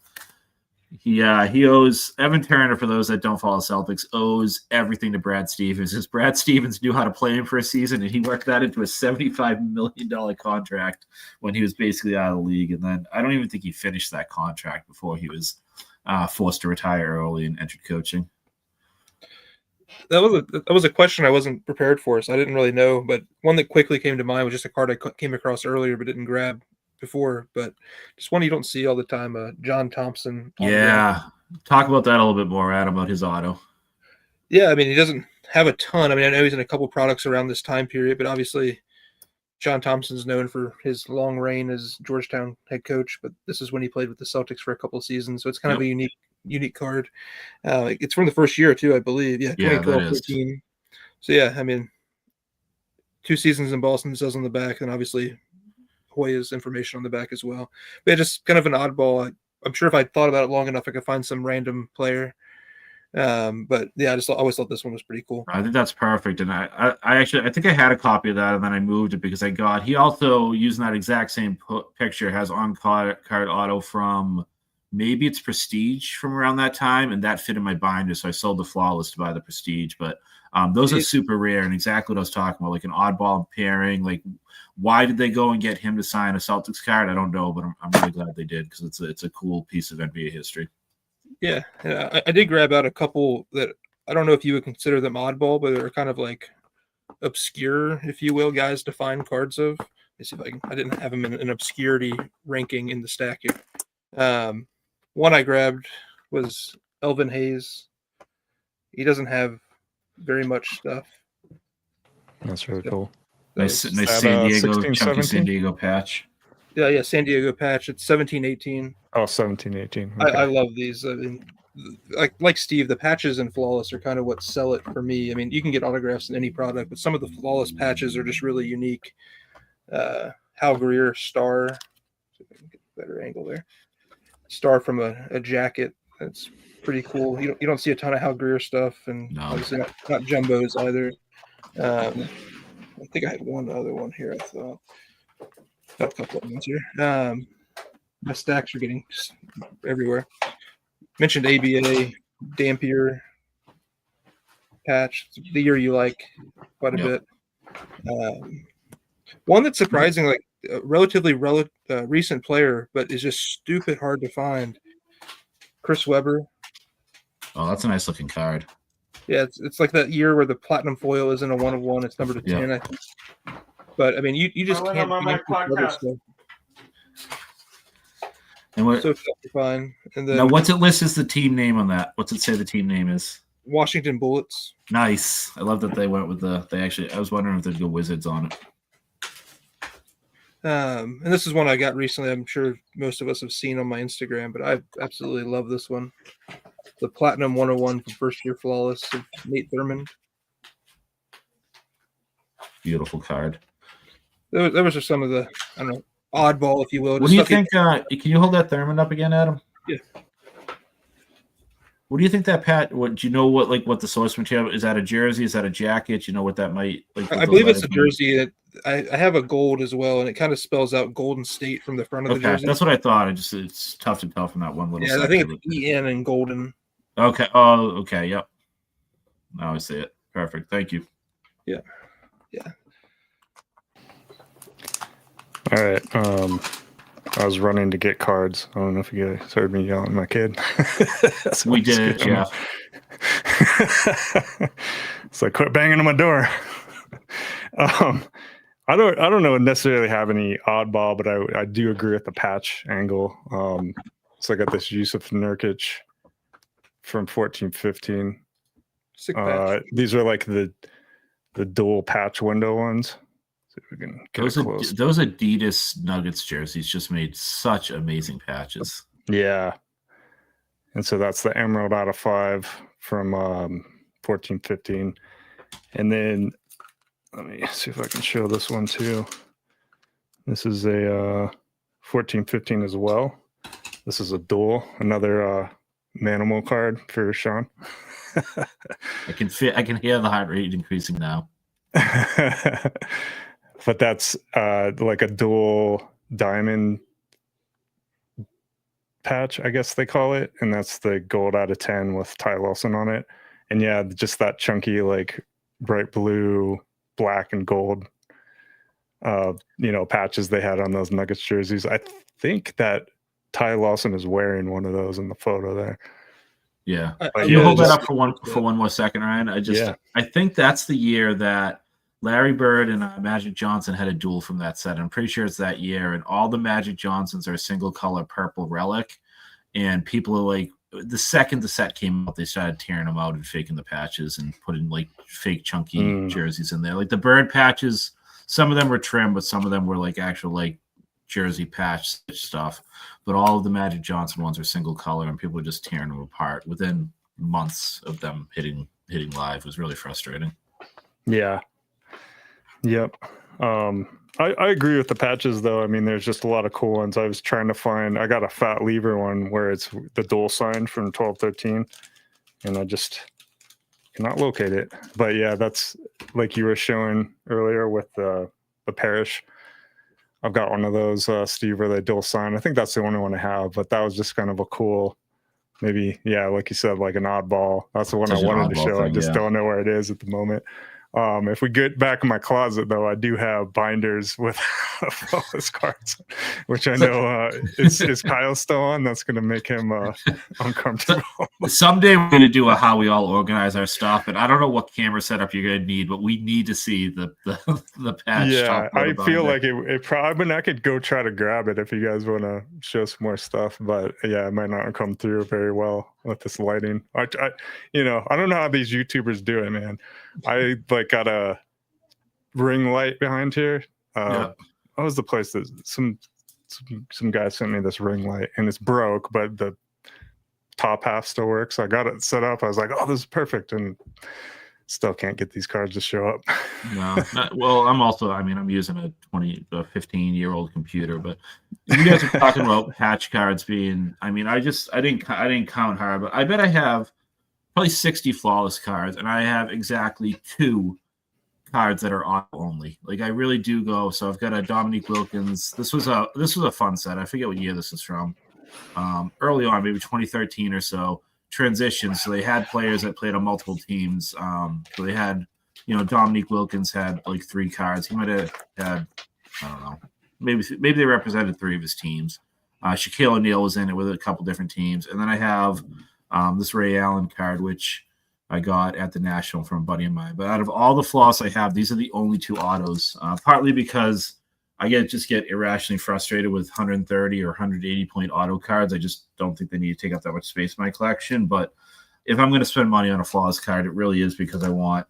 he owes, Evan Turner, for those that don't follow Celtics, owes everything to Brad Stevens. Because Brad Stevens knew how to play him for a season, and he worked that into a $75 million contract when he was basically out of the league. And then I don't even think he finished that contract before he was forced to retire early and entered coaching. That was a question I wasn't prepared for, so I didn't really know. But one that quickly came to mind was just a card I came across earlier but didn't grab before, but just one you don't see all the time, John Thompson. Yeah. Talk about that a little bit more, Adam, about his auto. Yeah, I mean, he doesn't have a ton. I mean, I know he's in a couple products around this time period, but obviously John Thompson's known for his long reign as Georgetown head coach, but this is when he played with the Celtics for a couple of seasons, so it's kind of a unique card. It's from the first year, too, I believe. Yeah, 2012-13. So, yeah, I mean, 2 seasons in Boston, says on the back, and obviously Hoya's information on the back as well. But yeah, just kind of an oddball. I'm sure if I thought about it long enough, I could find some random player. But yeah, I always thought this one was pretty cool. I think that's perfect. And I actually, I think I had a copy of that and then I moved it because he also using that exact same picture has on card auto from maybe it's Prestige from around that time. And that fit in my binder. So I sold the Flawless to buy the Prestige, but those are super rare and exactly what I was talking about, like an oddball pairing. Like, why did they go and get him to sign a Celtics card? I don't know, but I'm really glad they did because it's a cool piece of NBA history. Yeah, I did grab out a couple that I don't know if you would consider them oddball, but they're kind of like obscure, if you will, guys to find cards of. Let's see if I didn't have them in an obscurity ranking in the stack here. One I grabbed was Elvin Hayes. He doesn't have very much stuff. That's really cool. Nice that, San Diego, 16, chunky 17? San Diego patch. Yeah, San Diego patch. It's 17-18. Oh, 17, 18. Okay. I love these. I mean, like Steve, the patches in Flawless are kind of what sell it for me. I mean, you can get autographs in any product, but some of the Flawless patches are just really unique. Hal Greer star. See if I can get a better angle there. Star from a jacket. That's pretty cool. You don't see a ton of Hal Greer stuff, and obviously not jumbos either. I think I had one other one here. I thought got a couple of ones here. My stacks are getting just everywhere. Mentioned ABA, Dampier patch, the year you like quite a bit. One that's surprising, like a relatively recent player, but is just stupid hard to find. Chris Webber. Oh, that's a nice looking card. Yeah, it's like that year where the platinum foil isn't a 1 of 1; it's number to 10. I think. But I mean, you just can't beat Webber stuff. And what? So tough to find. And then now, what's it list as the team name on that? What's it say the team name is? Washington Bullets. Nice. I love that they went with I was wondering if they'd go Wizards on it. And this is one I got recently. I'm sure most of us have seen on my Instagram, but I absolutely love this one. The Platinum 101 from First Year Flawless of Nate Thurmond. Beautiful card. There was just some of the, I don't know, oddball, if you will. What do you think? Can you hold that Thurmond up again, Adam? Yeah. What do you think that Pat? What do you know? What the source material is? That a jersey? Is that a jacket? You know what that might? I believe it's a jersey. I have a gold as well, and it kind of spells out Golden State from the front of the jersey. That's what I thought. It's tough to tell from that one little. Yeah, I think it's EN and golden. Okay. Oh, okay. Yep. Now I see it. Perfect. Thank you. Yeah. All right. I was running to get cards. I don't know if you guys heard me yelling at my kid. We did, yeah. It's like, quit banging on my door. I don't know necessarily have any oddball, but I do agree with the patch angle. So I got this Yusuf Nurkic from 14-15. Sick patch. These are like the dual patch window ones. See if we can get close. Those Adidas Nuggets jerseys just made such amazing patches. Yeah. And so that's the Emerald out of 5 from 14-15. And then let me see if I can show this one too. This is a 14-15 as well. This is a dual, another Manimal card for Sean. I can hear the heart rate increasing now. But that's like a dual diamond patch, I guess they call it, and that's the gold out of 10 with Ty Lawson on it. And yeah, just that chunky, like bright blue, black, and gold, patches they had on those Nuggets jerseys. I think that Ty Lawson is wearing one of those in the photo there. Yeah. Can you hold that up for one more second, Ryan? I think that's the year that Larry Bird and Magic Johnson had a duel from that set. I'm pretty sure it's that year, and all the Magic Johnsons are single color purple relic. And people are like, the second the set came out, they started tearing them out and faking the patches and putting like fake chunky jerseys in there. Like the Bird patches, some of them were trim, but some of them were like actual like jersey patch stuff. But all of the Magic Johnson ones are single color, and people are just tearing them apart within months of them hitting live. It was really frustrating. Yeah. Yep. I agree with the patches though. I mean, there's just a lot of cool ones. I was trying to find, I got a Fat Lever one where it's the dual sign from 12-13. and I just cannot locate it. But yeah, that's like you were showing earlier with the parish. I've got one of those, Steve, where they dual sign. I think that's the only one I have, but that was just kind of a cool, maybe, yeah, like you said, like an oddball. That's the one Such I an wanted to oddball show. I thing, just yeah. don't know where it is at the moment. If we get back in my closet, though, I do have binders with flawless cards, which I know is Kyle still on. That's going to make him uncomfortable. Someday we're going to do a how we all organize our stuff, and I don't know what camera setup you're going to need, but we need to see the patch. Yeah, I feel binder. like it probably. I mean, I could go try to grab it if you guys want to show some more stuff, but yeah, it might not come through very well with this lighting. I don't know how these YouTubers do it, man. I like got a ring light behind here. Yeah. What was the place that some guy sent me this ring light, and it's broke, but the top half still works. So I got it set up. I was like, oh, this is perfect, and still can't get these cards to show up. No, well, I'm using a 15-year-old computer, but you guys are talking about patch cards being, I didn't count hard, but I bet I have probably 60 flawless cards, and I have exactly 2 cards that are auto only. Like I really do go. So I've got a Dominique Wilkins. This was a fun set. I forget what year this is from. Early on, maybe 2013 or so. Transition. So they had players that played on multiple teams. So they had, Dominique Wilkins had like 3 cards. He might have had, I don't know, maybe they represented 3 of his teams. Shaquille O'Neal was in it with a couple different teams, and then I have this Ray Allen card, which I got at the National from a buddy of mine. But out of all the flaws I have, these are the only 2 autos. Partly because I just get irrationally frustrated with 130 or 180 point auto cards. I just don't think they need to take up that much space in my collection. But if I'm going to spend money on a flawless card, it really is because I want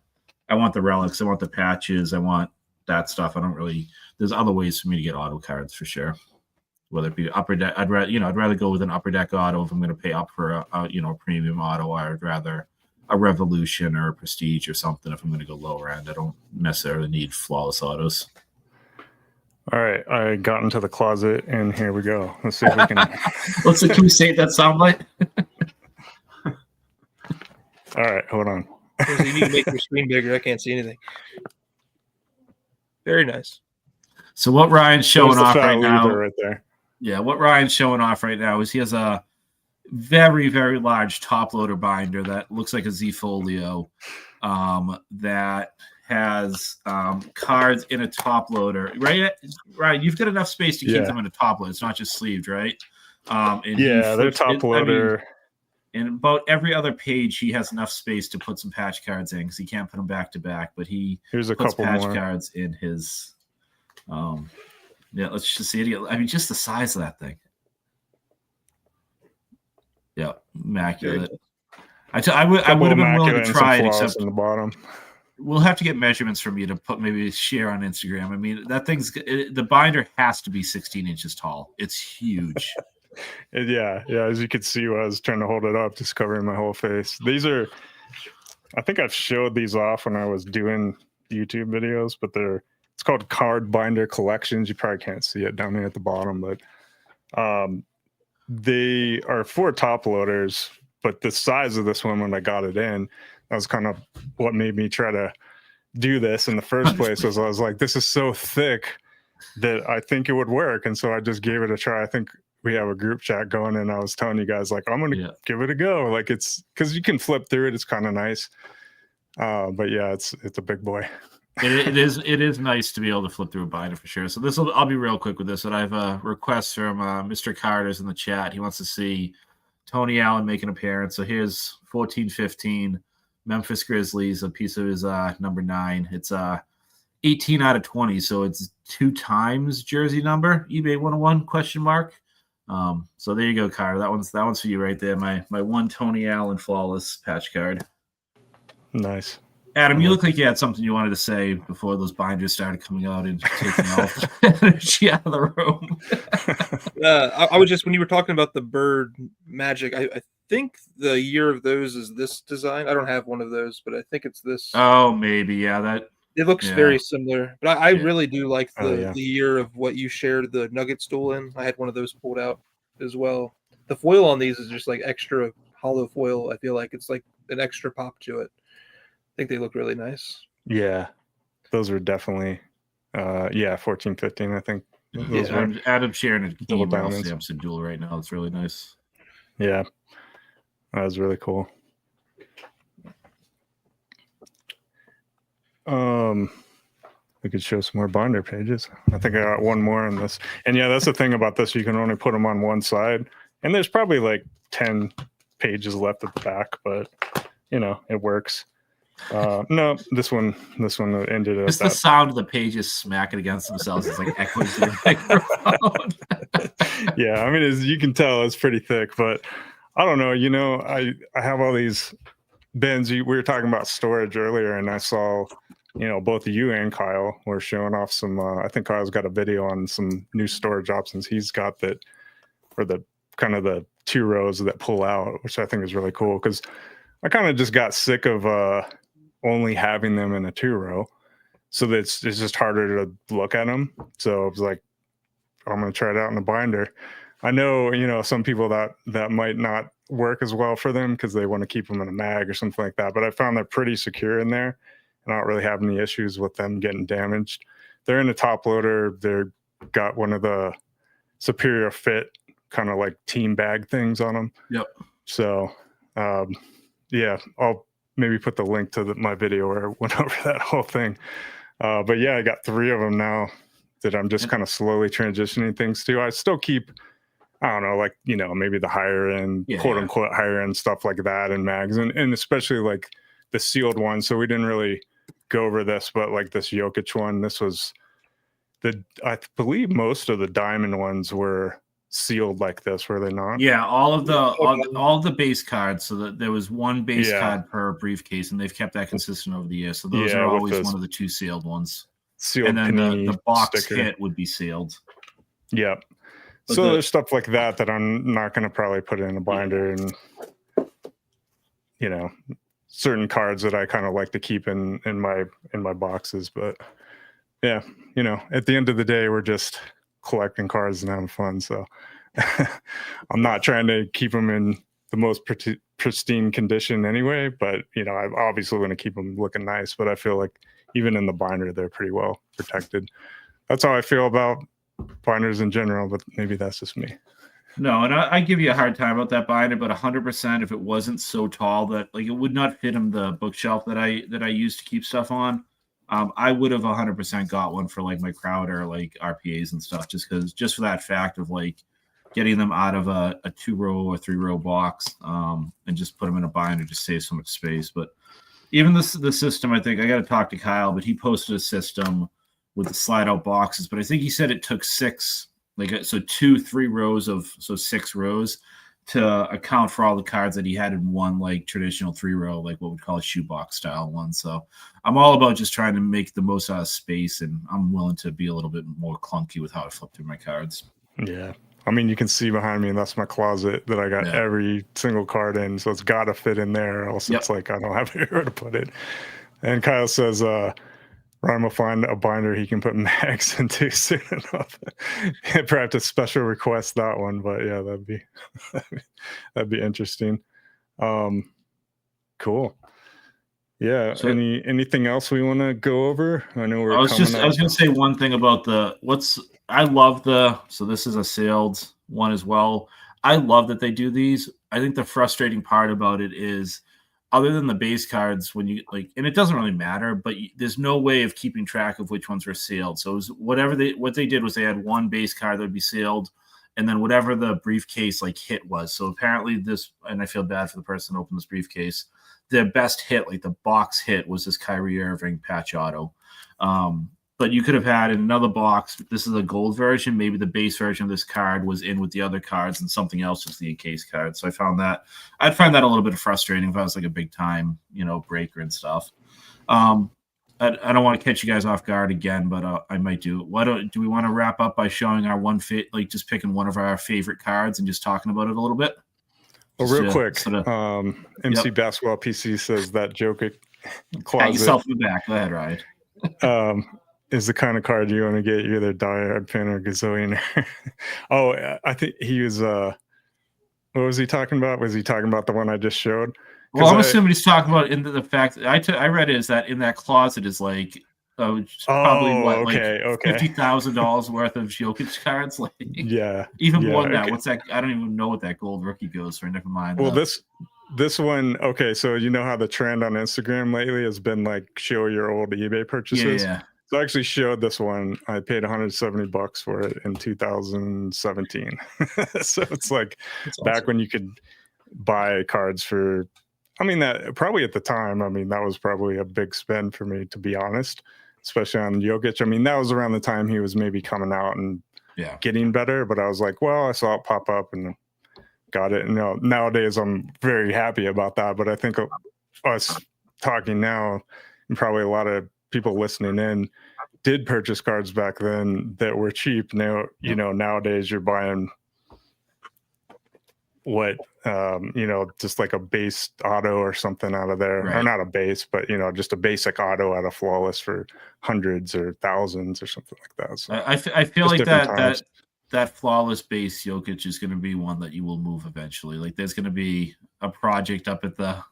the relics, I want the patches, I want that stuff. There's other ways for me to get auto cards for sure. Whether it be upper deck, I'd rather go with an upper deck auto if I'm going to pay up for a premium auto. Or I'd rather a Revolution or a Prestige or something if I'm going to go lower end. I don't necessarily need flawless autos. All right, I got into the closet, and here we go. Let's see if we can. Can we say that sound like? All right, hold on. You need to make your screen bigger. I can't see anything. Very nice. So what Ryan's showing off right now, right there. Yeah, what Ryan's showing off right now is he has a very, very large top loader binder that looks like a Z Folio that has cards in a top loader. Right, Ryan, you've got enough space to keep them in a top loader. It's not just sleeved, right? They're top loader. And about every other page, he has enough space to put some patch cards in because he can't put them back to back. But here's a puts couple patch more cards in his. Let's just see it. Just the size of that thing. Yeah, immaculate. I would have been willing to try it, except in the bottom. We'll have to get measurements from you to maybe share on Instagram. That the binder has to be 16 inches tall. It's huge. Yeah. As you can see, I was trying to hold it up, just covering my whole face. These are, I think I've showed these off when I was doing YouTube videos, but it's called Card Binder Collections. You probably can't see it down here at the bottom, but they are 4 top loaders. But the size of this one, when I got it in, that was kind of what made me try to do this in the first place. Was I was like, this is so thick that I think it would work, and so I just gave it a try. I think we have a group chat going, and I was telling you guys like, I'm gonna give it a go. Like it's because you can flip through it. It's kind of nice. But yeah, it's a big boy. It is nice to be able to flip through a binder for sure. So I'll be real quick with this. And I have a request from Mr. Carter's in the chat. He wants to see Tony Allen make an appearance. So here's 14-15 Memphis Grizzlies, a piece of his number 9. It's 18 out of 20, so it's 2 times jersey number. eBay 101 ? So there you go, Carter. That one's for you right there. My one Tony Allen flawless patch card. Nice. Adam, you look like you had something you wanted to say before those binders started coming out and taking all energy out of the room. I was just, when you were talking about the bird magic, I think the year of those is this design. I don't have one of those, but I think it's this. Oh, maybe. Yeah, it looks very similar. But I really do like the year of what you shared the Nugget stool in. I had one of those pulled out as well. The foil on these is just like extra hollow foil. I feel like it's like an extra pop to it. I think they look really nice. Yeah, those are definitely 14, 15, I think. Those were Adam sharing a double game diamonds. Samson Duel right now. It's really nice. Yeah, that was really cool. We could show some more binder pages. I think I got one more on this. And yeah, that's the thing about this. You can only put them on one side. And there's probably like 10 pages left at the back, but you know, it works. No, this one ended up. Just the sound of the pages smacking against themselves is like echoes through the microphone. Yeah, I mean, as you can tell, it's pretty thick, but I don't know. You know, I have all these bins. We were talking about storage earlier, and I saw, you know, both you and Kyle were showing off some. I think Kyle's got a video on some new storage options he's got that for the kind of the 2 rows that pull out, which I think is really cool because I kind of just got sick of only having them in a 2 row, so that it's just harder to look at them. So I was like, I'm going to try it out in a binder. I know, you know, some people that might not work as well for them because they want to keep them in a mag or something like that. But I found they're pretty secure in there, and I don't really have any issues with them getting damaged. They're in a top loader. They're got one of the Superior Fit kind of like team bag things on them. Yep. So, yeah, I'll maybe put the link to my video where I went over that whole thing. But yeah, I got 3 of them now that I'm just kind of slowly transitioning things to. I still keep, I don't know, like, you know, maybe the higher end, quote unquote, higher end stuff like that in mags, and especially like the sealed ones. So we didn't really go over this, but like this Jokic one, this was I believe most of the diamond ones were sealed like this, were they not? Yeah, all of the base cards. So that there was one base card per briefcase, and they've kept that consistent over the years. So those are always one of the 2 sealed ones. Sealed, and then the box sticker. hit would be sealed. Yep. But so there's stuff like that I'm not going to probably put in a binder, and you know, certain cards that I kind of like to keep in my boxes. But yeah, you know, at the end of the day, we're just collecting cards and having fun. So I'm not trying to keep them in the most pristine condition anyway. But you know, I obviously want to keep them looking nice. But I feel like even in the binder, they're pretty well protected. That's how I feel about binders in general, but maybe that's just me. No, and I give you a hard time about that binder, but 100% if it wasn't so tall that like it would not fit in the bookshelf that I use to keep stuff on, I would have 100% got one for like my Crowder, like RPAs and stuff, just for that fact of like getting them out of a 2-row or 3-row box, and just put them in a binder to save so much space. But even the system, I think I got to talk to Kyle, but he posted a system with the slide out boxes, but I think he said it took 6, like, so 2-3 rows so 6 rows to account for all the cards that he had in one, like traditional 3-row, like what we'd call a shoebox style one. So I'm all about just trying to make the most out of space, and I'm willing to be a little bit more clunky with how I flip through my cards. Yeah. I mean, you can see behind me, and that's my closet that I got every single card in. So it's got to fit in there, or else it's like I don't have anywhere to put it. And Kyle says, Ryan will find a binder he can put mags into soon enough. Probably have to special request that one, but yeah, that'd be interesting. Cool. Yeah. So, anything else we want to go over? I know we're. I was going to say one thing about I love so this is a sealed one as well. I love that they do these. I think the frustrating part about it is, other than the base cards, when you like, and it doesn't really matter, but there's no way of keeping track of which ones were sealed. So it was what they did was they had one base card that would be sealed, and then whatever the briefcase like hit was. So apparently this, and I feel bad for the person who opened this briefcase, their best hit, like the box hit, was this Kyrie Irving patch auto. But you could have had in another box, this is a gold version, maybe the base version of this card was in with the other cards and something else was the encased card. So I'd find that a little bit frustrating if I was like a big time, you know, breaker and stuff. I don't want to catch you guys off guard again, but I might do. Do we want to wrap up by showing our like just picking one of our favorite cards and just talking about it a little bit? Well, real quick, MC Basketball PC says that Jokic closet. Pat yourself in the back. Go ahead, Ryan. Is the kind of card you want to get. You're either diehard fan or gazillionaire. Oh, I think he was What was he talking about? Was he talking about the one I just showed? Well, I'm assuming he's talking about in the fact that I read it is that in that closet is like probably what like $50,000 worth of Jokic cards. Like even more than that. Okay. What's that? I don't even know what that gold rookie goes for. Never mind. Well, this one, okay. So you know how the trend on Instagram lately has been like show your old eBay purchases. Yeah. So I actually showed this one. I paid $170 for it in 2017. So it's like back when you could buy cards for. I mean, that probably at the time, I mean, that was probably a big spend for me, to be honest, especially on Jokic. I mean, that was around the time he was maybe coming out and getting better, but I was like, well, I saw it pop up and got it. And nowadays I'm very happy about that. But I think us talking now, and probably a lot of people listening in, did purchase cards back then that were cheap. Now, nowadays you're buying what just like a base auto or something out of there, or not a base, but just a basic auto out of Flawless for hundreds or thousands or something like that. So I feel like that Flawless base Jokic is going to be one that you will move eventually. Like there's going to be a project up at the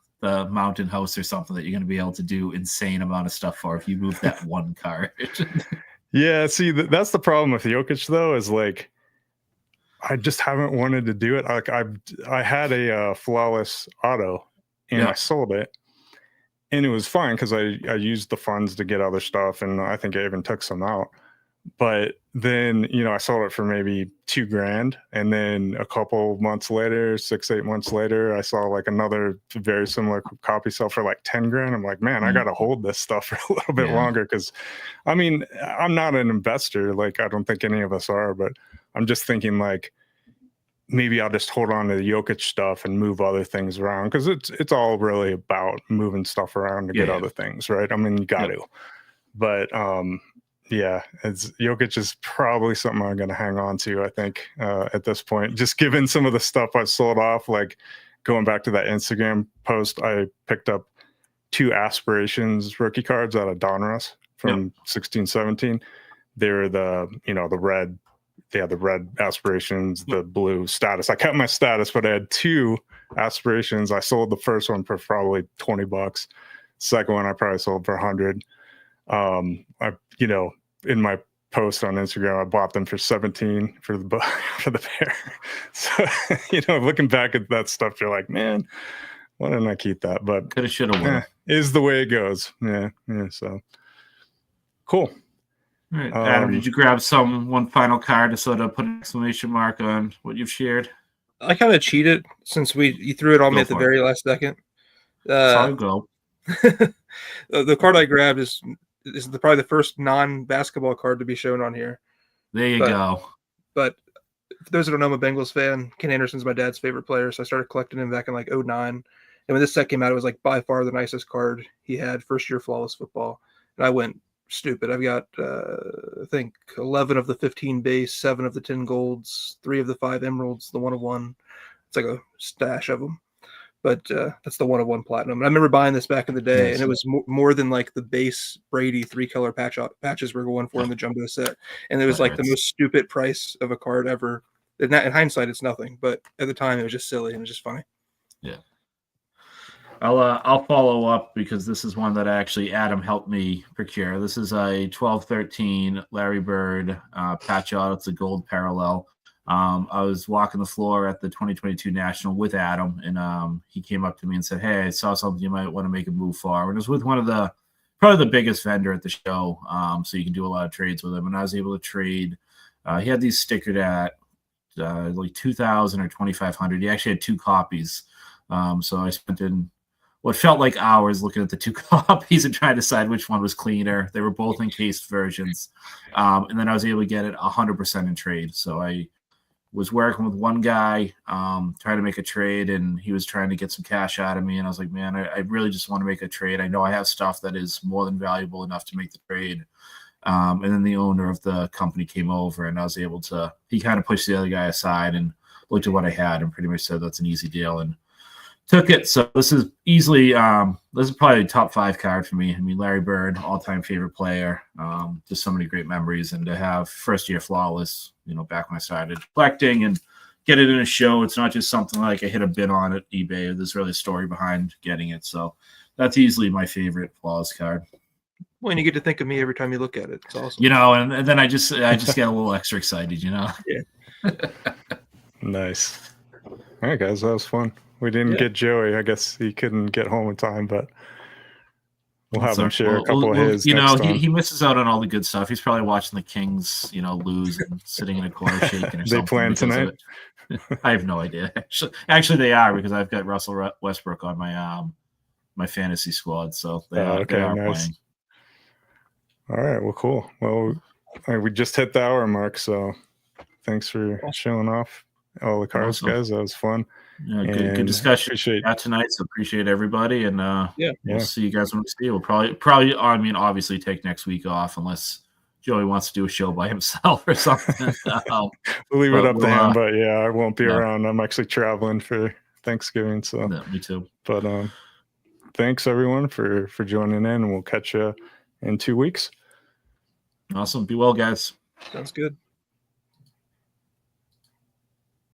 mountain house or something that you're going to be able to do insane amount of stuff for if you move that one card. Yeah, see, that's the problem with Jokic though, is like I just haven't wanted to do it. Like I had a Flawless auto and I sold it, and it was fine because I used the funds to get other stuff, and I think I even took some out. But then I sold it for maybe $2,000, and then a couple months later, 6-8 months later, I saw like another very similar copy sell for like $10,000. I'm like, man, I got to hold this stuff for a little bit longer, because I mean, I'm not an investor. Like I don't think any of us are, but I'm just thinking like maybe I'll just hold on to the Jokic stuff and move other things around, because it's all really about moving stuff around to get other things, right? I mean, you got to. But it's Jokic is probably something I'm going to hang on to, I think, at this point, just given some of the stuff I've sold off. Like going back to that Instagram post, I picked up 2 Aspirations rookie cards out of Donruss from 16-17. They're the red. They had the red Aspirations, the blue Status. I kept my Status, but I had 2 Aspirations. I sold the first one for probably $20. Second one I probably sold for $100. In my post on Instagram, I bought them for $17 for the pair. So looking back at that stuff, you're like, man, why didn't I keep that? But could have, should have, is the way it goes. Yeah. So cool. All right, Adam, did you grab one final card to sort of put an exclamation mark on what you've shared? I kind of cheated since you threw it on me at the very last second. Go. The card I grabbed is probably the first non-basketball card to be shown on here. There you go. But for those that don't know, I'm a Bengals fan. Ken Anderson's my dad's favorite player, so I started collecting him back in like 2009. And when this set came out, it was like by far the nicest card he had, first year Flawless football. And I went stupid. I've got I think 11 of the 15 base, 7 of the 10 golds, 3 of the 5 emeralds, the 1 of 1. It's like a stash of them. But that's the 1 of 1 platinum. And I remember buying this back in the day, and it was more than like the base Brady 3-color patches we're going for in the jumbo set. And it was like the most stupid price of a card ever. In hindsight, it's nothing, but at the time it was just silly and it was just funny. Yeah. I'll follow up, because this is one that actually Adam helped me procure. This is a 12-13 Larry Bird patch auto. It's a gold parallel. I was walking the floor at the 2022 National with Adam, and he came up to me and said, "Hey, I saw something you might want to make a move for." And it was with one of probably the biggest vendor at the show, so you can do a lot of trades with him. And I was able to trade. He had these stickered at like 2,000 or 2,500. He actually had 2 copies, so I spent in what felt like hours looking at the 2 copies and trying to decide which one was cleaner. They were both encased versions, and then I was able to get it 100% in trade. So I was working with one guy trying to make a trade, and he was trying to get some cash out of me, and I was like, man, I really just want to make a trade. I know I have stuff that is more than valuable enough to make the trade. And then the owner of the company came over, and I was able to, he kind of pushed the other guy aside and looked at what I had and pretty much said that's an easy deal, and took it. So this is easily this is probably a top 5 card for me. I mean, Larry Bird, all-time favorite player. Just so many great memories, and to have first year Flawless, back when I started collecting and get it in a show. It's not just something like I hit a bid on at eBay. There's really a story behind getting it. So that's easily my favorite Flawless card. Well, and you get to think of me every time you look at it. It's awesome. You know, and then I just get a little extra excited, you know. Yeah. Nice. All right, guys, that was fun. We didn't get Joey. I guess he couldn't get home in time, but we'll have him share a couple of his. You know, next time. he misses out on all the good stuff. He's probably watching the Kings, you know, lose and sitting in a corner shaking or They something. playing because of tonight? it. I have no idea. Actually, they are, because I've got Russell Westbrook on my my fantasy squad, so they are nice. playing. All right, well, cool. Well, we just hit the hour mark, so thanks for showing off all the cards, Awesome. guys. That was fun. Yeah, good And discussion appreciate- tonight. So appreciate everybody, and Yeah. we'll see you guys when we see you. We'll probably. I mean, obviously, take next week off unless Joey wants to do a show by himself or something. We'll leave it but up to him, but yeah, I won't be yeah. around. I'm actually traveling for Thanksgiving, so Yeah, me too. but thanks everyone for joining in, and we'll catch you in 2 weeks. Awesome. Be well, guys. Sounds good.